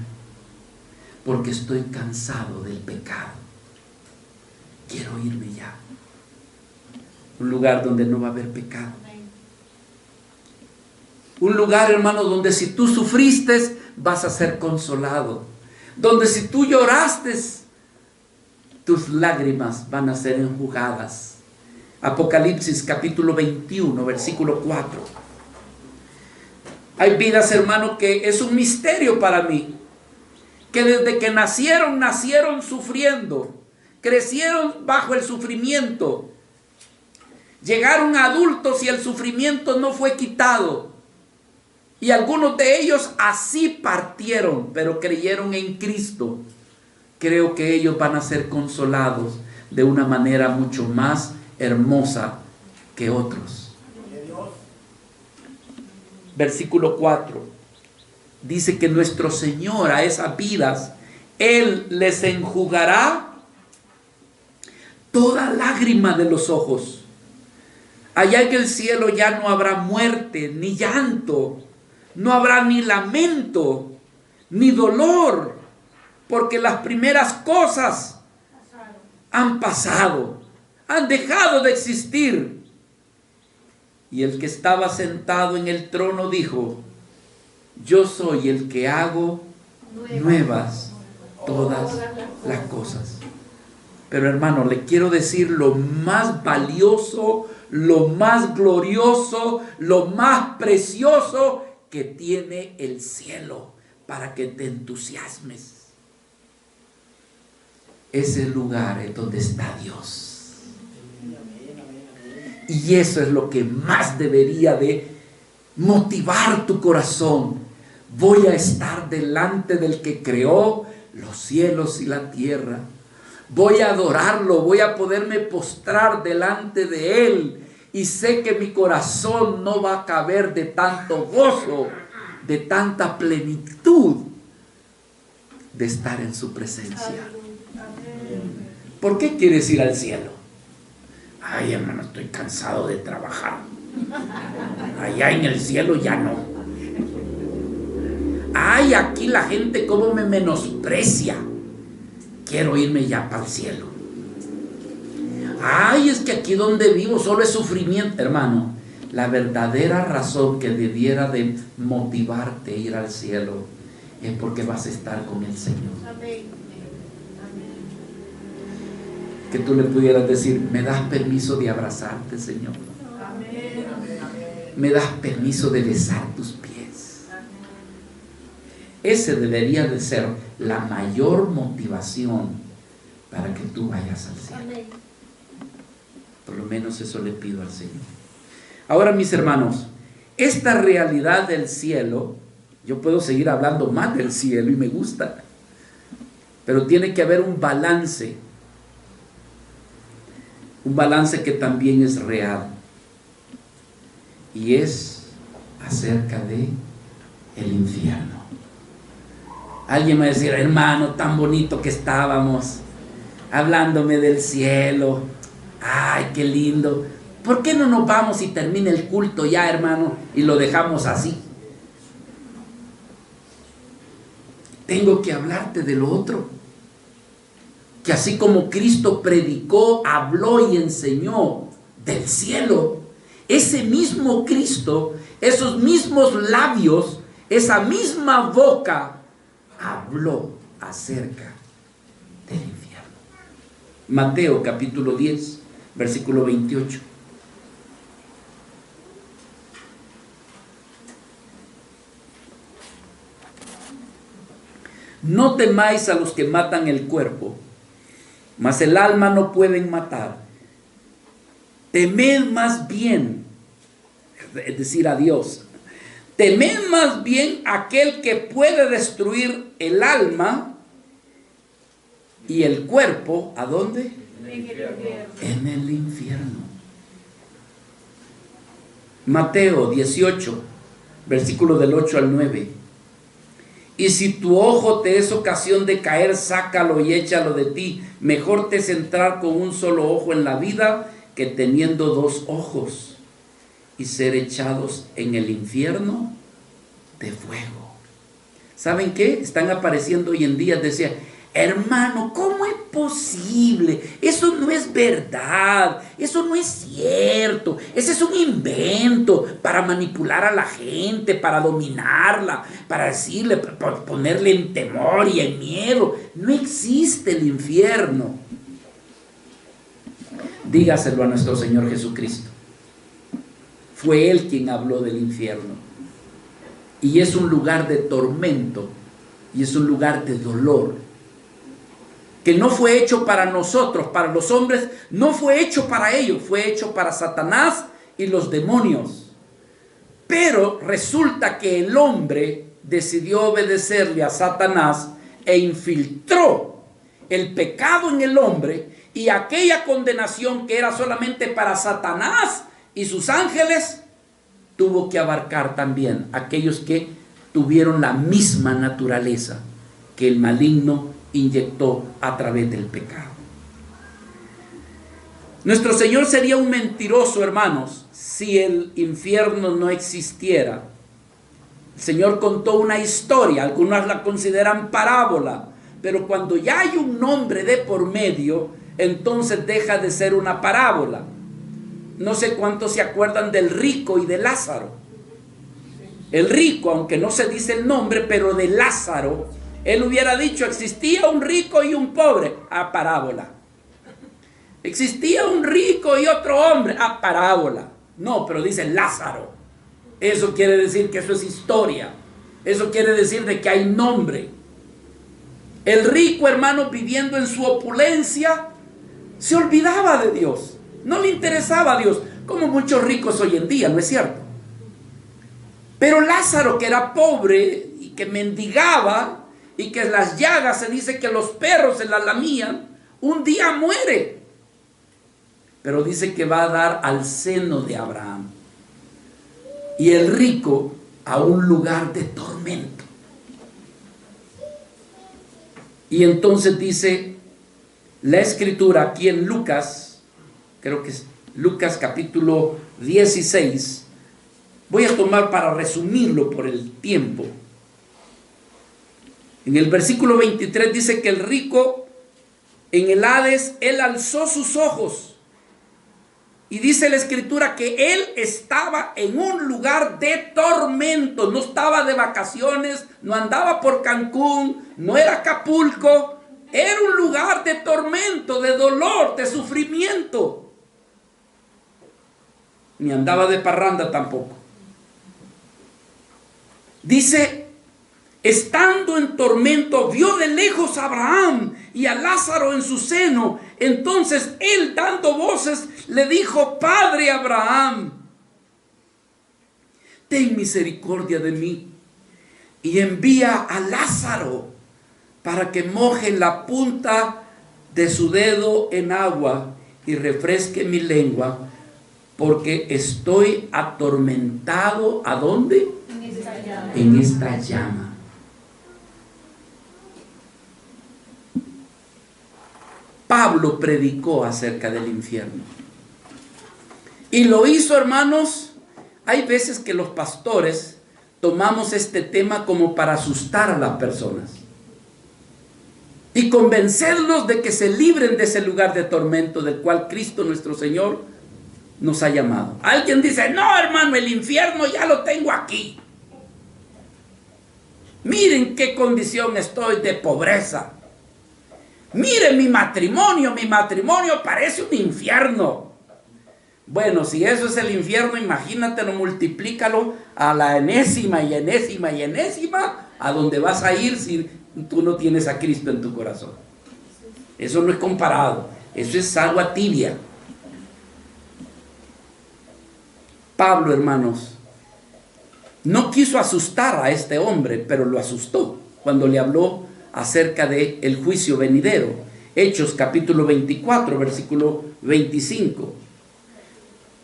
porque estoy cansado del pecado. Quiero irme ya. Un lugar donde no va a haber pecado. Un lugar, hermano, donde si tú sufriste, vas a ser consolado. Donde si tú lloraste, tus lágrimas van a ser enjugadas. Apocalipsis capítulo 21, versículo 4. Hay vidas, hermano, que es un misterio para mí. Que desde que nacieron sufriendo. Crecieron bajo el sufrimiento. Llegaron adultos y el sufrimiento no fue quitado. Y algunos de ellos así partieron, pero creyeron en Cristo. Creo que ellos van a ser consolados de una manera mucho más hermosa que otros. Versículo 4. Dice que nuestro Señor a esas vidas, Él les enjugará toda lágrima de los ojos. Allá en el cielo ya no habrá muerte, ni llanto, no habrá ni lamento, ni dolor, porque las primeras cosas han pasado, han dejado de existir. Y el que estaba sentado en el trono dijo, yo soy el que hago nuevas todas las cosas. Pero hermano, le quiero decir lo más valioso, lo más glorioso, lo más precioso que tiene el cielo para que te entusiasmes. Es el lugar en donde está Dios. Y eso es lo que más debería de motivar tu corazón. Voy a estar delante del que creó los cielos y la tierra. Voy a adorarlo, voy a poderme postrar delante de Él. Y sé que mi corazón no va a caber de tanto gozo, de tanta plenitud de estar en su presencia. ¿Por qué quieres ir al cielo? Ay, hermano, estoy cansado de trabajar. Allá en el cielo ya no. Ay, aquí la gente cómo me menosprecia. Quiero irme ya para el cielo. Ay, es que aquí donde vivo solo es sufrimiento. Hermano, la verdadera razón que debiera de motivarte a ir al cielo es porque vas a estar con el Señor. que tú le pudieras decir: me das permiso de abrazarte, Señor. Me das permiso de besar tus pies. Ese debería de ser la mayor motivación para que tú vayas al cielo. Por lo menos eso le pido al Señor. Ahora, mis hermanos, esta realidad del cielo, yo puedo seguir hablando más del cielo y me gusta, pero tiene que haber un balance que también es real, y es acerca de el infierno. Alguien me va a decir: hermano, tan bonito que estábamos hablándome del cielo, ay, qué lindo, ¿por qué no nos vamos y termina el culto ya, hermano, y lo dejamos así? Tengo que hablarte de lo otro, que así como Cristo predicó, habló y enseñó del cielo, ese mismo Cristo, esos mismos labios, esa misma boca habló acerca del infierno. Mateo capítulo 10, versículo 28. No temáis a los que matan el cuerpo, mas el alma no pueden matar. Temed más bien, es decir, a Dios. Temed más bien aquel que puede destruir el alma y el cuerpo. ¿A dónde? En el infierno. Mateo 18, versículo del 8 al 9. Y si tu ojo te es ocasión de caer, sácalo y échalo de ti. Mejor te es entrar con un solo ojo en la vida que teniendo dos ojos y ser echados en el infierno de fuego. ¿Saben qué? Están apareciendo hoy en día, decía: hermano, ¿cómo es posible? Eso no es verdad, eso no es cierto, ese es un invento para manipular a la gente, para dominarla, para decirle, para ponerle en temor y en miedo. No existe el infierno. Dígaselo a nuestro Señor Jesucristo. Fue Él quien habló del infierno. Y es un lugar de tormento, y es un lugar de dolor, que no fue hecho para nosotros, para los hombres, no fue hecho para ellos, fue hecho para Satanás y los demonios. Pero resulta que el hombre decidió obedecerle a Satanás e infiltró el pecado en el hombre, y aquella condenación que era solamente para Satanás y sus ángeles, tuvo que abarcar también aquellos que tuvieron la misma naturaleza que el maligno inyectó a través del pecado. Nuestro Señor sería un mentiroso, hermanos, si el infierno no existiera. El Señor contó una historia, algunos la consideran parábola, pero cuando ya hay un nombre de por medio, entonces deja de ser una parábola. No sé cuántos se acuerdan del rico y de Lázaro. El rico, aunque no se dice el nombre, pero de Lázaro, él hubiera dicho: existía un rico y un pobre. Parábola. Existía un rico y otro hombre. Parábola. No, pero dice Lázaro. Eso quiere decir que eso es historia. Eso quiere decir de que hay nombre. El rico, hermano, viviendo en su opulencia, se olvidaba de Dios. No le interesaba a Dios, como muchos ricos hoy en día, ¿no es cierto? Pero Lázaro, que era pobre y que mendigaba, y que las llagas se dice que los perros se las lamían, un día muere. Pero dice que va a dar al seno de Abraham. Y el rico a un lugar de tormento. Y entonces dice la escritura aquí en Lucas, creo que es Lucas capítulo 16, voy a tomar para resumirlo por el tiempo. En el versículo 23 dice que el rico en el Hades, él alzó sus ojos. Y dice la escritura que él estaba en un lugar de tormento, no estaba de vacaciones, no andaba por Cancún, no era Acapulco, Era un lugar de tormento, de dolor, de sufrimiento. Ni andaba de parranda tampoco. Dice, estando en tormento, vio de lejos a Abraham y a Lázaro en su seno. Entonces él, dando voces, le dijo: Padre Abraham, ten misericordia de mí y envía a Lázaro para que moje la punta de su dedo en agua y refresque mi lengua, porque estoy atormentado. ¿A dónde? En esta llama. Pablo predicó acerca del infierno. Y lo hizo, hermanos. Hay veces que los pastores tomamos este tema como para asustar a las personas y convencerlos de que se libren de ese lugar de tormento del cual Cristo nuestro Señor nos ha llamado. Alguien dice: no, hermano, el infierno ya lo tengo aquí. Miren qué condición estoy de pobreza. Miren mi matrimonio parece un infierno. Bueno, si eso es el infierno, imagínatelo, multiplícalo a la enésima y enésima y enésima, a donde vas a ir si tú no tienes a Cristo en tu corazón. Eso no es comparado, eso es agua tibia. Pablo, hermanos, no quiso asustar a este hombre, pero lo asustó cuando le habló acerca de el juicio venidero. Hechos capítulo 24, versículo 25.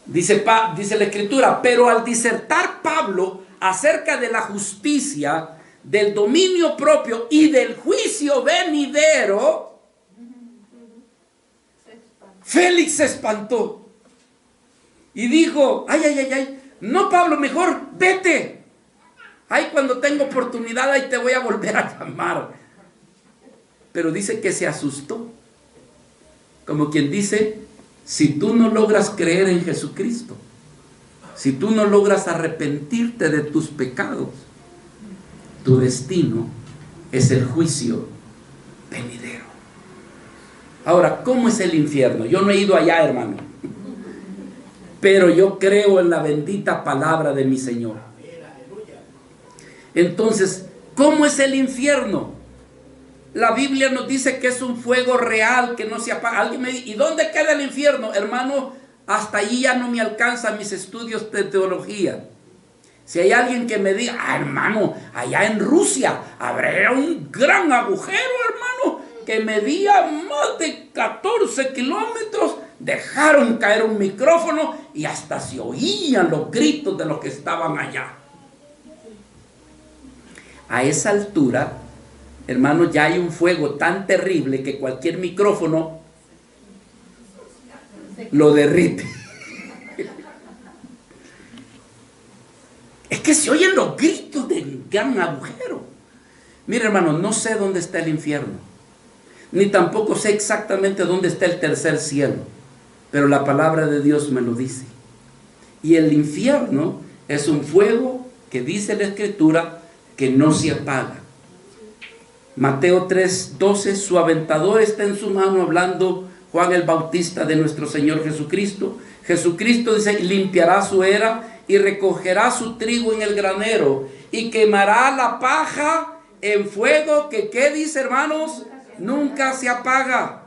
Dice la Escritura: pero al disertar Pablo acerca de la justicia, del dominio propio y del juicio venidero, Félix se espantó y dijo: ay, no, Pablo, mejor vete. Ay, cuando tengo oportunidad, ahí te voy a volver a llamar. Pero dice que se asustó, como quien dice: si tú no logras creer en Jesucristo, si tú no logras arrepentirte de tus pecados, tu destino es el juicio venidero. Ahora, ¿cómo es el infierno? Yo no he ido allá, hermano, pero yo creo en la bendita palabra de mi Señor. Entonces, ¿cómo es el infierno? La Biblia nos dice que es un fuego real que no se apaga. Alguien me dice: ¿y dónde queda el infierno? Hermano, hasta allí ya no me alcanzan mis estudios de teología. Si hay alguien que me diga: hermano, allá en Rusia habrá un gran agujero, hermano, que medía más de 14 kilómetros. Dejaron caer un micrófono y hasta se oían los gritos de los que estaban allá. A esa altura, hermanos, ya hay un fuego tan terrible que cualquier micrófono lo derrite. Es que se oyen los gritos del gran agujero. Mira, hermano, no sé dónde está el infierno, ni tampoco sé exactamente dónde está el tercer cielo, pero la palabra de Dios me lo dice. Y el infierno es un fuego que dice la Escritura que no se apaga. Mateo 3:12, su aventador está en su mano, hablando Juan el Bautista de nuestro Señor Jesucristo. Jesucristo dice: limpiará su era y recogerá su trigo en el granero y quemará la paja en fuego que, ¿qué dice, hermanos? Nunca se apaga.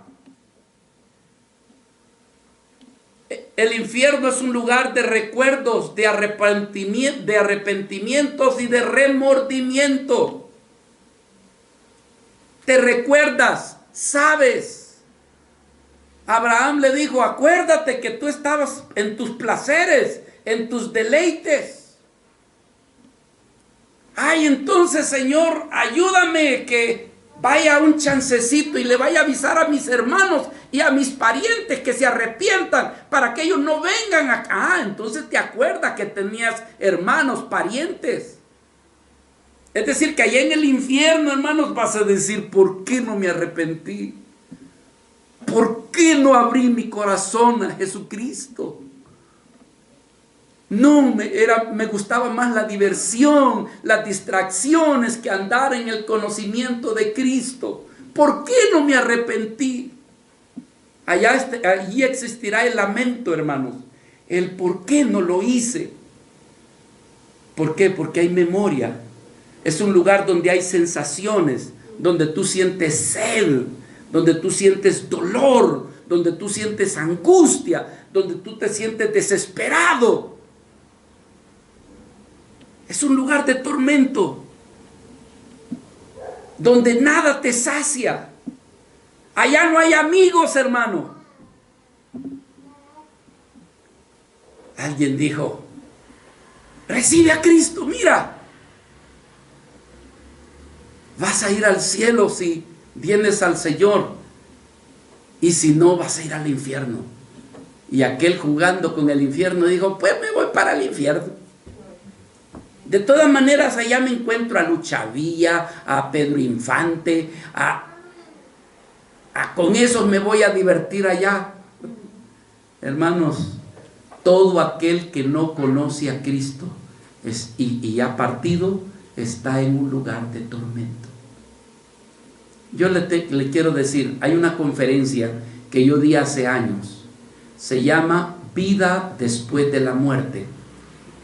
El infierno es un lugar de recuerdos, de arrepentimientos y de remordimiento. Te recuerdas, sabes. Abraham le dijo: acuérdate que tú estabas en tus placeres, en tus deleites. Ay, entonces, Señor, ayúdame que vaya un chancecito y le vaya a avisar a mis hermanos y a mis parientes que se arrepientan para que ellos no vengan acá. Ah, entonces te acuerdas que tenías hermanos, parientes. Es decir, que allá en el infierno, hermanos, vas a decir: ¿por qué no me arrepentí? ¿Por qué no abrí mi corazón a Jesucristo? No, me gustaba más la diversión, las distracciones, que andar en el conocimiento de Cristo. ¿por qué no me arrepentí? Allí existirá el lamento, hermanos. El por qué no lo hice. ¿Por qué? Porque hay memoria. Es un lugar donde hay sensaciones, donde tú sientes sed, donde tú sientes dolor, donde tú sientes angustia, donde tú te sientes desesperado. Es un lugar de tormento, donde nada te sacia. Allá no hay amigos, hermano. Alguien dijo, recibe a Cristo, mira. Vas a ir al cielo si vienes al Señor. Y si no, vas a ir al infierno. Y aquel jugando con el infierno dijo, pues me voy para el infierno. De todas maneras, allá me encuentro a Lucha Villa, a Pedro Infante, con esos me voy a divertir allá. Hermanos, todo aquel que no conoce a Cristo y ha partido, está en un lugar de tormento. Yo le quiero decir, hay una conferencia que yo di hace años, se llama Vida después de la muerte.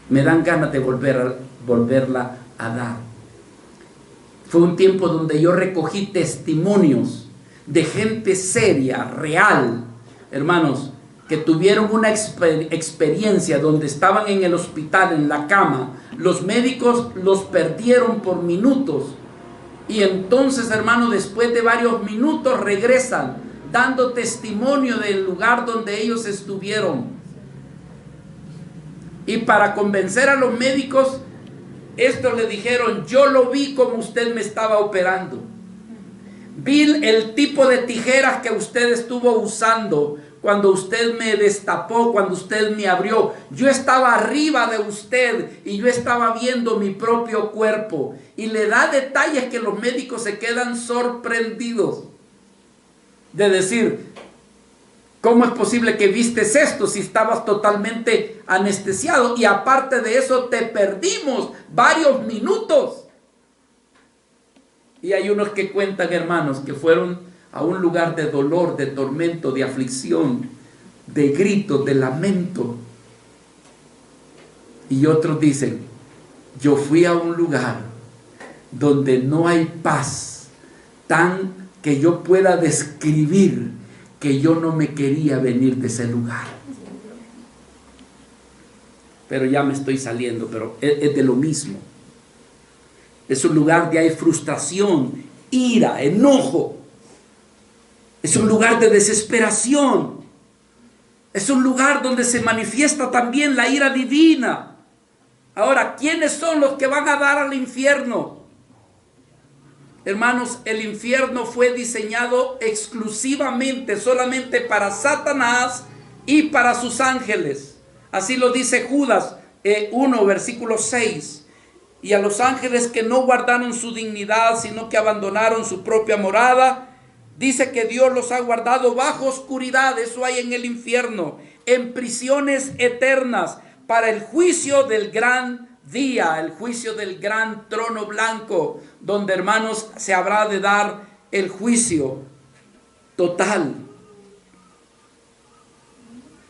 Me dan ganas de volverla a dar. Fue un tiempo donde yo recogí testimonios de gente seria, real, hermanos, que tuvieron una experiencia donde estaban en el hospital, en la cama. Los médicos los perdieron por minutos. Y entonces, hermanos, después de varios minutos regresan dando testimonio del lugar donde ellos estuvieron. Y para convencer a los médicos, esto le dijeron, yo lo vi como usted me estaba operando. Vi el tipo de tijeras que usted estuvo usando cuando usted me destapó, cuando usted me abrió. Yo estaba arriba de usted y yo estaba viendo mi propio cuerpo. Y le da detalles que los médicos se quedan sorprendidos. De decir, ¿cómo es posible que vistes esto si estabas totalmente anestesiado? Y aparte de eso te perdimos varios minutos. Y hay unos que cuentan, hermanos, que fueron a un lugar de dolor, de tormento, de aflicción, de grito, de lamento. Y otros dicen, yo fui a un lugar donde no hay paz, tan que yo pueda describir que yo no me quería venir de ese lugar. Pero ya me estoy saliendo, pero es de lo mismo. Es un lugar donde hay frustración, ira, enojo. Es un lugar de desesperación. Es un lugar donde se manifiesta también la ira divina. Ahora, ¿quiénes son los que van a dar al infierno? Hermanos, el infierno fue diseñado exclusivamente, solamente para Satanás y para sus ángeles. Así lo dice Judas 1, versículo 6. Y a los ángeles que no guardaron su dignidad, sino que abandonaron su propia morada, dice que Dios los ha guardado bajo oscuridad, eso hay en el infierno, en prisiones eternas, para el juicio del gran día, el juicio del gran trono blanco, donde, hermanos, se habrá de dar el juicio total.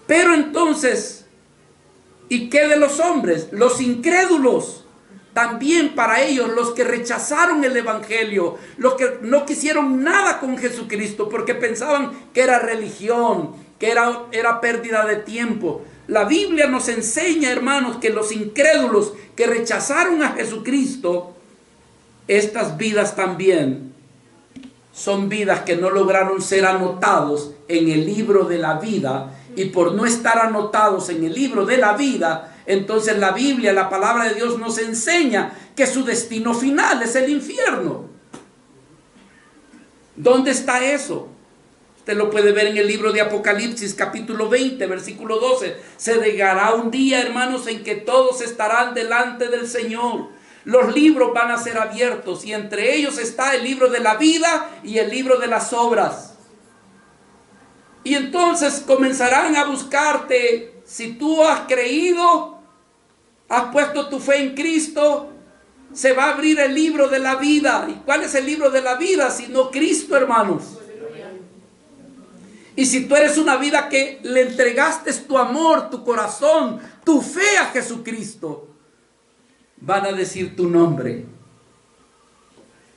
Pero entonces, ¿y qué de los hombres? Los incrédulos. También para ellos, los que rechazaron el evangelio, los que no quisieron nada con Jesucristo porque pensaban que era religión, que era pérdida de tiempo. La Biblia nos enseña, hermanos, que los incrédulos que rechazaron a Jesucristo, estas vidas también son vidas que no lograron ser anotados en el libro de la vida. Y por no estar anotados en el libro de la vida, entonces la Biblia, la palabra de Dios, nos enseña que su destino final es el infierno. ¿Dónde está eso? Usted lo puede ver en el libro de Apocalipsis, capítulo 20, versículo 12. Se llegará un día, hermanos, en que todos estarán delante del Señor. Los libros van a ser abiertos y entre ellos está el libro de la vida y el libro de las obras. Y entonces comenzarán a buscarte. Si tú has creído, has puesto tu fe en Cristo, se va a abrir el libro de la vida. ¿Y cuál es el libro de la vida? Sino Cristo, hermanos. Y si tú eres una vida que le entregaste tu amor, tu corazón, tu fe a Jesucristo, van a decir tu nombre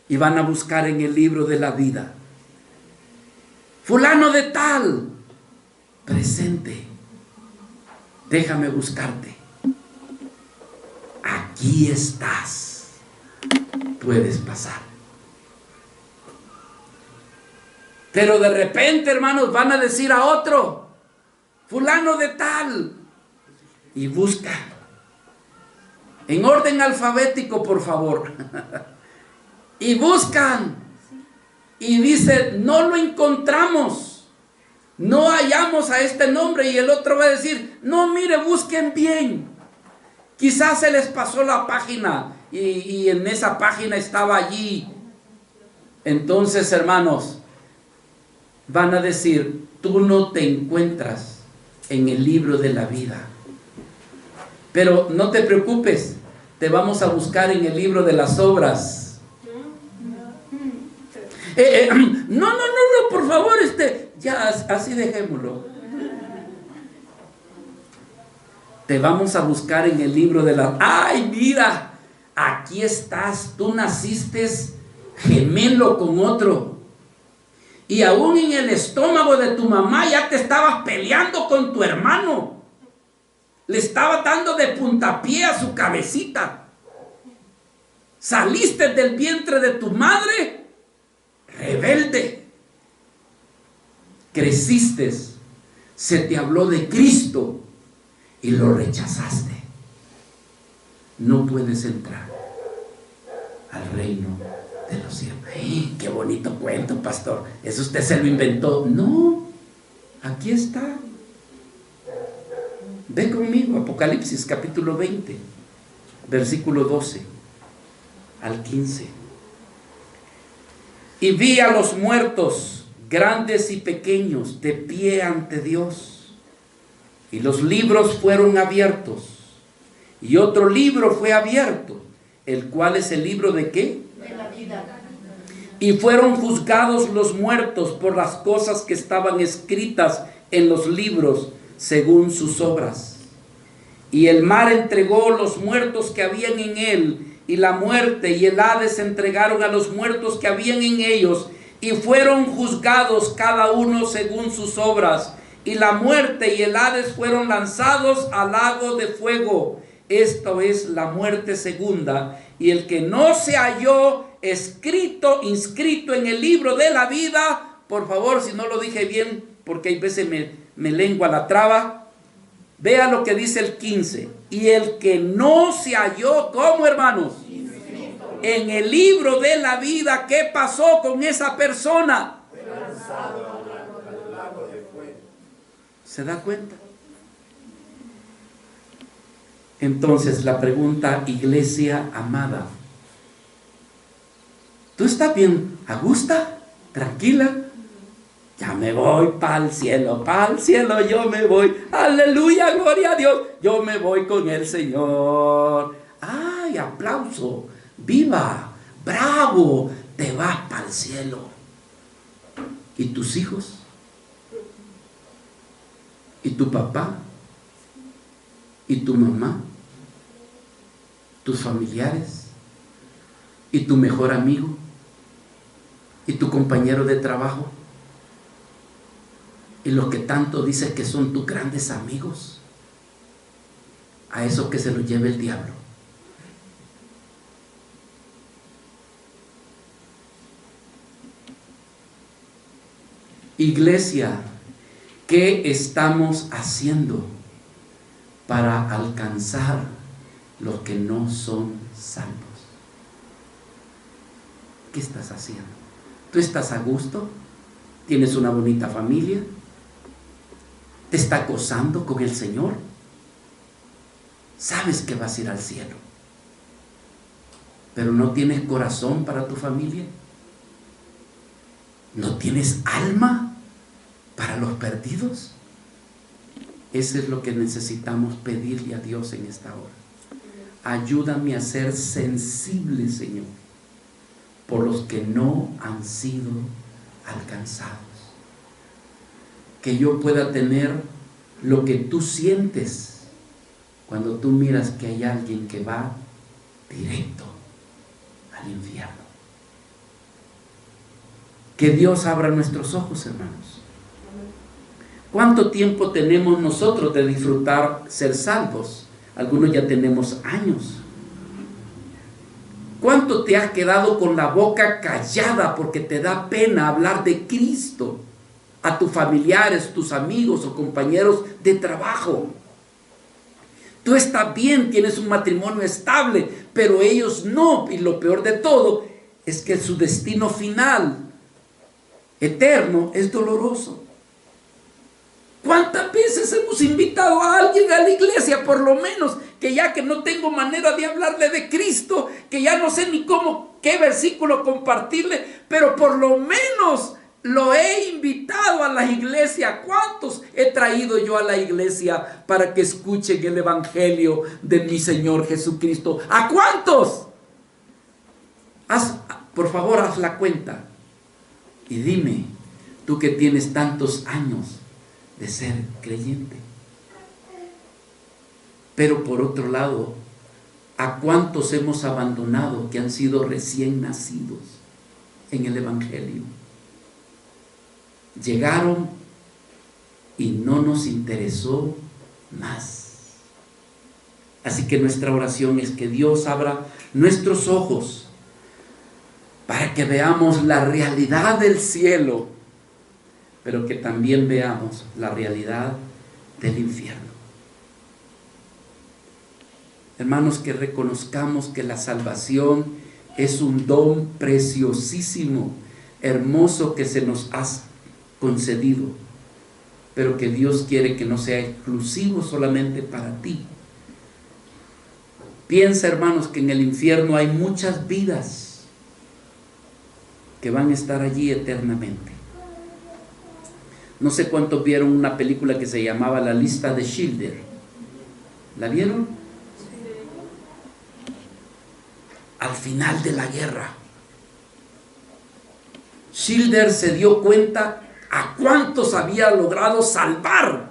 y van a buscar en el libro de la vida: fulano de tal, presente, déjame buscarte. Aquí estás, puedes pasar. Pero de repente, hermanos, van a decir a otro: fulano de tal, y buscan en orden alfabético, por favor. Y buscan y dicen: no lo encontramos, no hallamos a este nombre. Y el otro va a decir: no, mire, busquen bien, quizás se les pasó la página y en esa página estaba allí. Entonces, hermanos, van a decir: tú no te encuentras en el libro de la vida. Pero no te preocupes, te vamos a buscar en el libro de las obras. No, por favor, ya así dejémoslo. Te vamos a buscar en el libro de la... ¡Ay, mira! Aquí estás, tú naciste gemelo con otro. Y aún en el estómago de tu mamá ya te estabas peleando con tu hermano. Le estaba dando de puntapié a su cabecita. Saliste del vientre de tu madre rebelde. Creciste, se te habló de Cristo y lo rechazaste. No puedes entrar al reino de los cielos. ¡Ay, qué bonito cuento, pastor! ¿Eso usted se lo inventó? No, aquí está. Ve conmigo, Apocalipsis capítulo 20, versículo 12 al 15. Y vi a los muertos, grandes y pequeños, de pie ante Dios. Y los libros fueron abiertos. Y otro libro fue abierto, el cual es el libro ¿de qué? De la vida. Y fueron juzgados los muertos por las cosas que estaban escritas en los libros según sus obras. Y el mar entregó los muertos que habían en él, y la muerte y el Hades entregaron a los muertos que habían en ellos, y fueron juzgados cada uno según sus obras. Y la muerte y el Hades fueron lanzados al lago de fuego. Esto es la muerte segunda. Y el que no se halló inscrito en el libro de la vida, por favor, si no lo dije bien, porque hay veces me lengua la traba, vea lo que dice el 15. Y el que no se halló, ¿cómo, hermanos? En el libro de la vida, ¿qué pasó con esa persona? ¿Se da cuenta? Entonces la pregunta, iglesia amada, ¿tú estás bien a gusto? ¿Tranquila? Ya me voy para el cielo yo me voy. Aleluya, gloria a Dios. Yo me voy con el Señor. ¡Ay, aplauso! ¡Viva! ¡Bravo! Te vas para el cielo. ¿Y tus hijos? ¿Y tu papá? ¿Y tu mamá? ¿Tus familiares? ¿Y tu mejor amigo? ¿Y tu compañero de trabajo? ¿Y los que tanto dices que son tus grandes amigos? A eso que se los lleve el diablo. Iglesia, ¿qué estamos haciendo para alcanzar los que no son salvos? ¿Qué estás haciendo? ¿Tú estás a gusto? ¿Tienes una bonita familia? ¿Te está gozando con el Señor? Sabes que vas a ir al cielo, pero no tienes corazón para tu familia. ¿No tienes alma para los perdidos? Eso es lo que necesitamos pedirle a Dios en esta hora. ayúdame a ser sensible, Señor, por los que no han sido alcanzados. Que yo pueda tener lo que tú sientes cuando tú miras que hay alguien que va directo al infierno. Que Dios abra nuestros ojos, hermanos. ¿Cuánto tiempo tenemos nosotros de disfrutar ser salvos? Algunos ya tenemos años. ¿Cuánto te has quedado con la boca callada porque te da pena hablar de Cristo a tus familiares, tus amigos o compañeros de trabajo? Tú estás bien, tienes un matrimonio estable, pero ellos no. Y lo peor de todo es que su destino final, eterno, es doloroso. ¿Cuántas veces hemos invitado a alguien a la iglesia, por lo menos, que ya que no tengo manera de hablarle de Cristo, que ya no sé ni cómo, qué versículo compartirle, pero por lo menos lo he invitado a la iglesia? ¿Cuántos he traído yo a la iglesia para que escuchen el evangelio de mi Señor Jesucristo? ¿A cuántos? Por favor, haz la cuenta y dime, tú que tienes tantos años de ser creyente. Pero por otro lado, ¿a cuántos hemos abandonado que han sido recién nacidos en el evangelio? Llegaron y no nos interesó más. Así que nuestra oración es que Dios abra nuestros ojos para que veamos la realidad del cielo, pero que también veamos la realidad del infierno. Hermanos, que reconozcamos que la salvación es un don preciosísimo, hermoso, que se nos ha concedido, pero que Dios quiere que no sea exclusivo solamente para ti. Piensa, hermanos, que en el infierno hay muchas vidas que van a estar allí eternamente. No sé cuántos vieron una película que se llamaba La lista de Schindler. ¿La vieron? Al final de la guerra, Schindler se dio cuenta a cuántos había logrado salvar,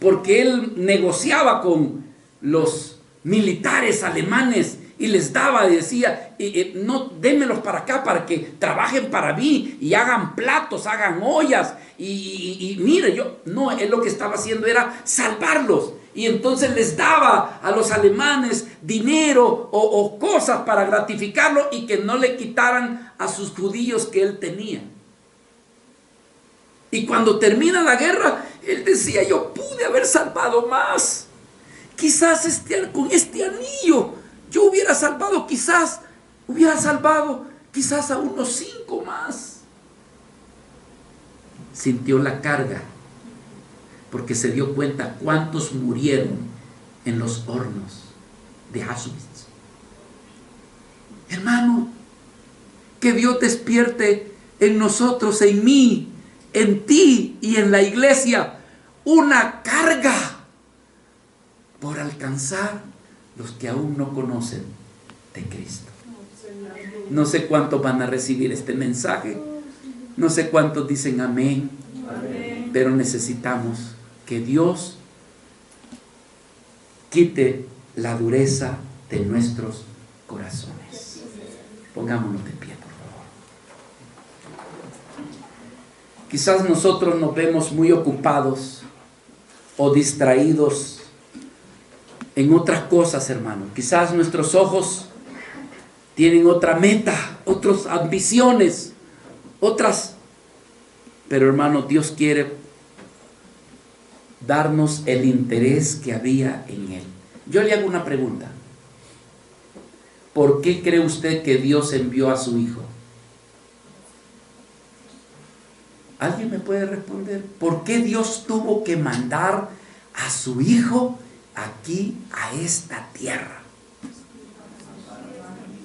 porque él negociaba con los militares alemanes y les daba, y decía, no, démelos para acá para que trabajen para mí y hagan platos, hagan ollas, y mire, él lo que estaba haciendo era salvarlos. Y entonces les daba a los alemanes dinero o cosas para gratificarlo y que no le quitaran a sus judíos que él tenía. Y cuando termina la guerra, él decía, yo pude haber salvado más. Quizás con este anillo yo hubiera salvado quizás a unos 5 más. Sintió la carga, porque se dio cuenta cuántos murieron en los hornos de Auschwitz. Hermano, que Dios despierte en nosotros, en mí, en ti y en la iglesia una carga por alcanzar los que aún no conocen de Cristo. No sé cuántos van a recibir este mensaje, no sé cuántos dicen amén, pero necesitamos que Dios quite la dureza de nuestros corazones. Pongámonos de pie, por favor. Quizás nosotros nos vemos muy ocupados o distraídos en otras cosas, hermano. Quizás nuestros ojos tienen otra meta, otras ambiciones, pero hermano, Dios quiere darnos el interés que había en Él. Yo le hago una pregunta. ¿Por qué cree usted que Dios envió a su Hijo? ¿Alguien me puede responder? ¿Por qué Dios tuvo que mandar a su Hijo aquí a esta tierra?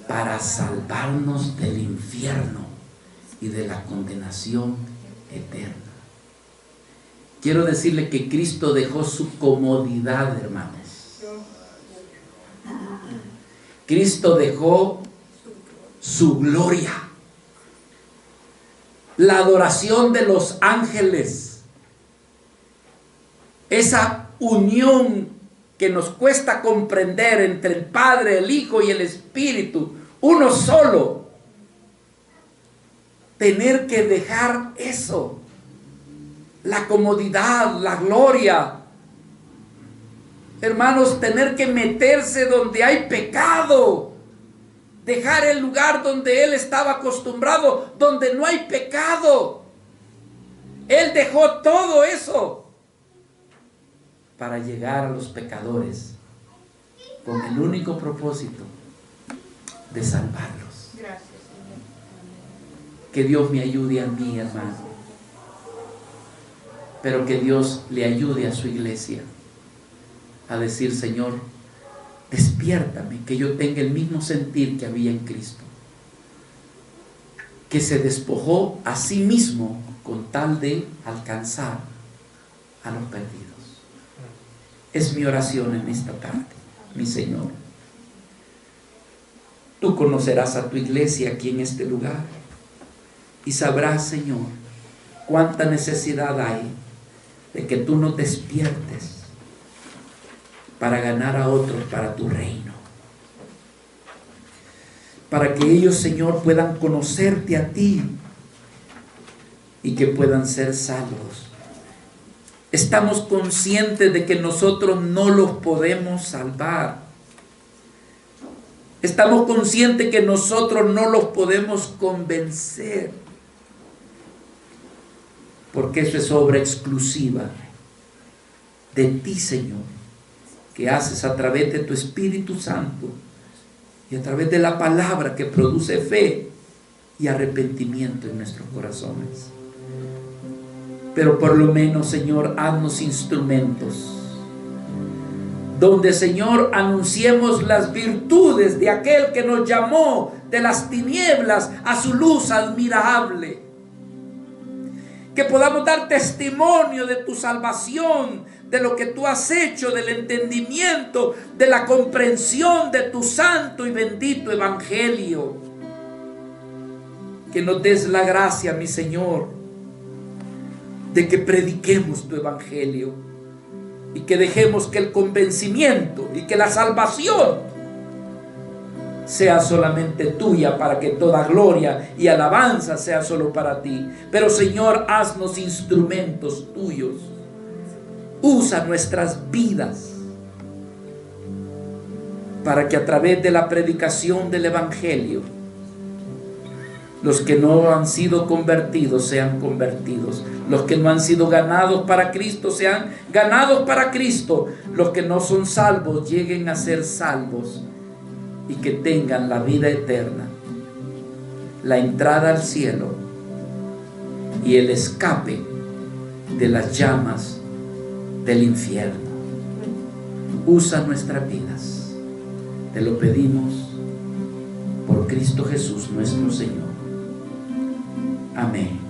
Para salvarnos del infierno y de la condenación eterna. Quiero decirle que Cristo dejó su comodidad, hermanos. Cristo dejó su gloria, la adoración de los ángeles, esa unión que nos cuesta comprender entre el Padre, el Hijo y el Espíritu, uno solo. Tener que dejar eso, la comodidad, la gloria. Hermanos, tener que meterse donde hay pecado, dejar el lugar donde Él estaba acostumbrado, donde no hay pecado. Él dejó todo eso para llegar a los pecadores con el único propósito de salvarlos. Gracias, Señor. Que Dios me ayude a mí, hermano, pero que Dios le ayude a su iglesia a decir: Señor, despiértame, que yo tenga el mismo sentir que había en Cristo, que se despojó a sí mismo con tal de alcanzar a los perdidos. Es mi oración en esta tarde, mi Señor. Tú conocerás a tu iglesia aquí en este lugar y sabrás, Señor, cuánta necesidad hay de que tú nos despiertes para ganar a otros para tu reino. Para que ellos, Señor, puedan conocerte a ti y que puedan ser salvos. Estamos conscientes de que nosotros no los podemos salvar. Estamos conscientes que nosotros no los podemos convencer. Porque eso es obra exclusiva de ti, Señor, que haces a través de tu Espíritu Santo y a través de la palabra que produce fe y arrepentimiento en nuestros corazones. Pero por lo menos, Señor, haznos instrumentos donde, Señor, anunciemos las virtudes de aquel que nos llamó de las tinieblas a su luz admirable. Que podamos dar testimonio de tu salvación, de lo que tú has hecho, del entendimiento, de la comprensión de tu santo y bendito evangelio. Que nos des la gracia, mi Señor, de que prediquemos tu evangelio y que dejemos que el convencimiento y que la salvación sea solamente tuya, para que toda gloria y alabanza sea solo para ti. Pero, Señor, haznos instrumentos tuyos. Usa nuestras vidas para que a través de la predicación del evangelio los que no han sido convertidos sean convertidos. Los que no han sido ganados para Cristo sean ganados para Cristo. Los que no son salvos lleguen a ser salvos y que tengan la vida eterna, la entrada al cielo y el escape de las llamas del infierno. Usa nuestras vidas. Te lo pedimos por Cristo Jesús nuestro Señor. Amén.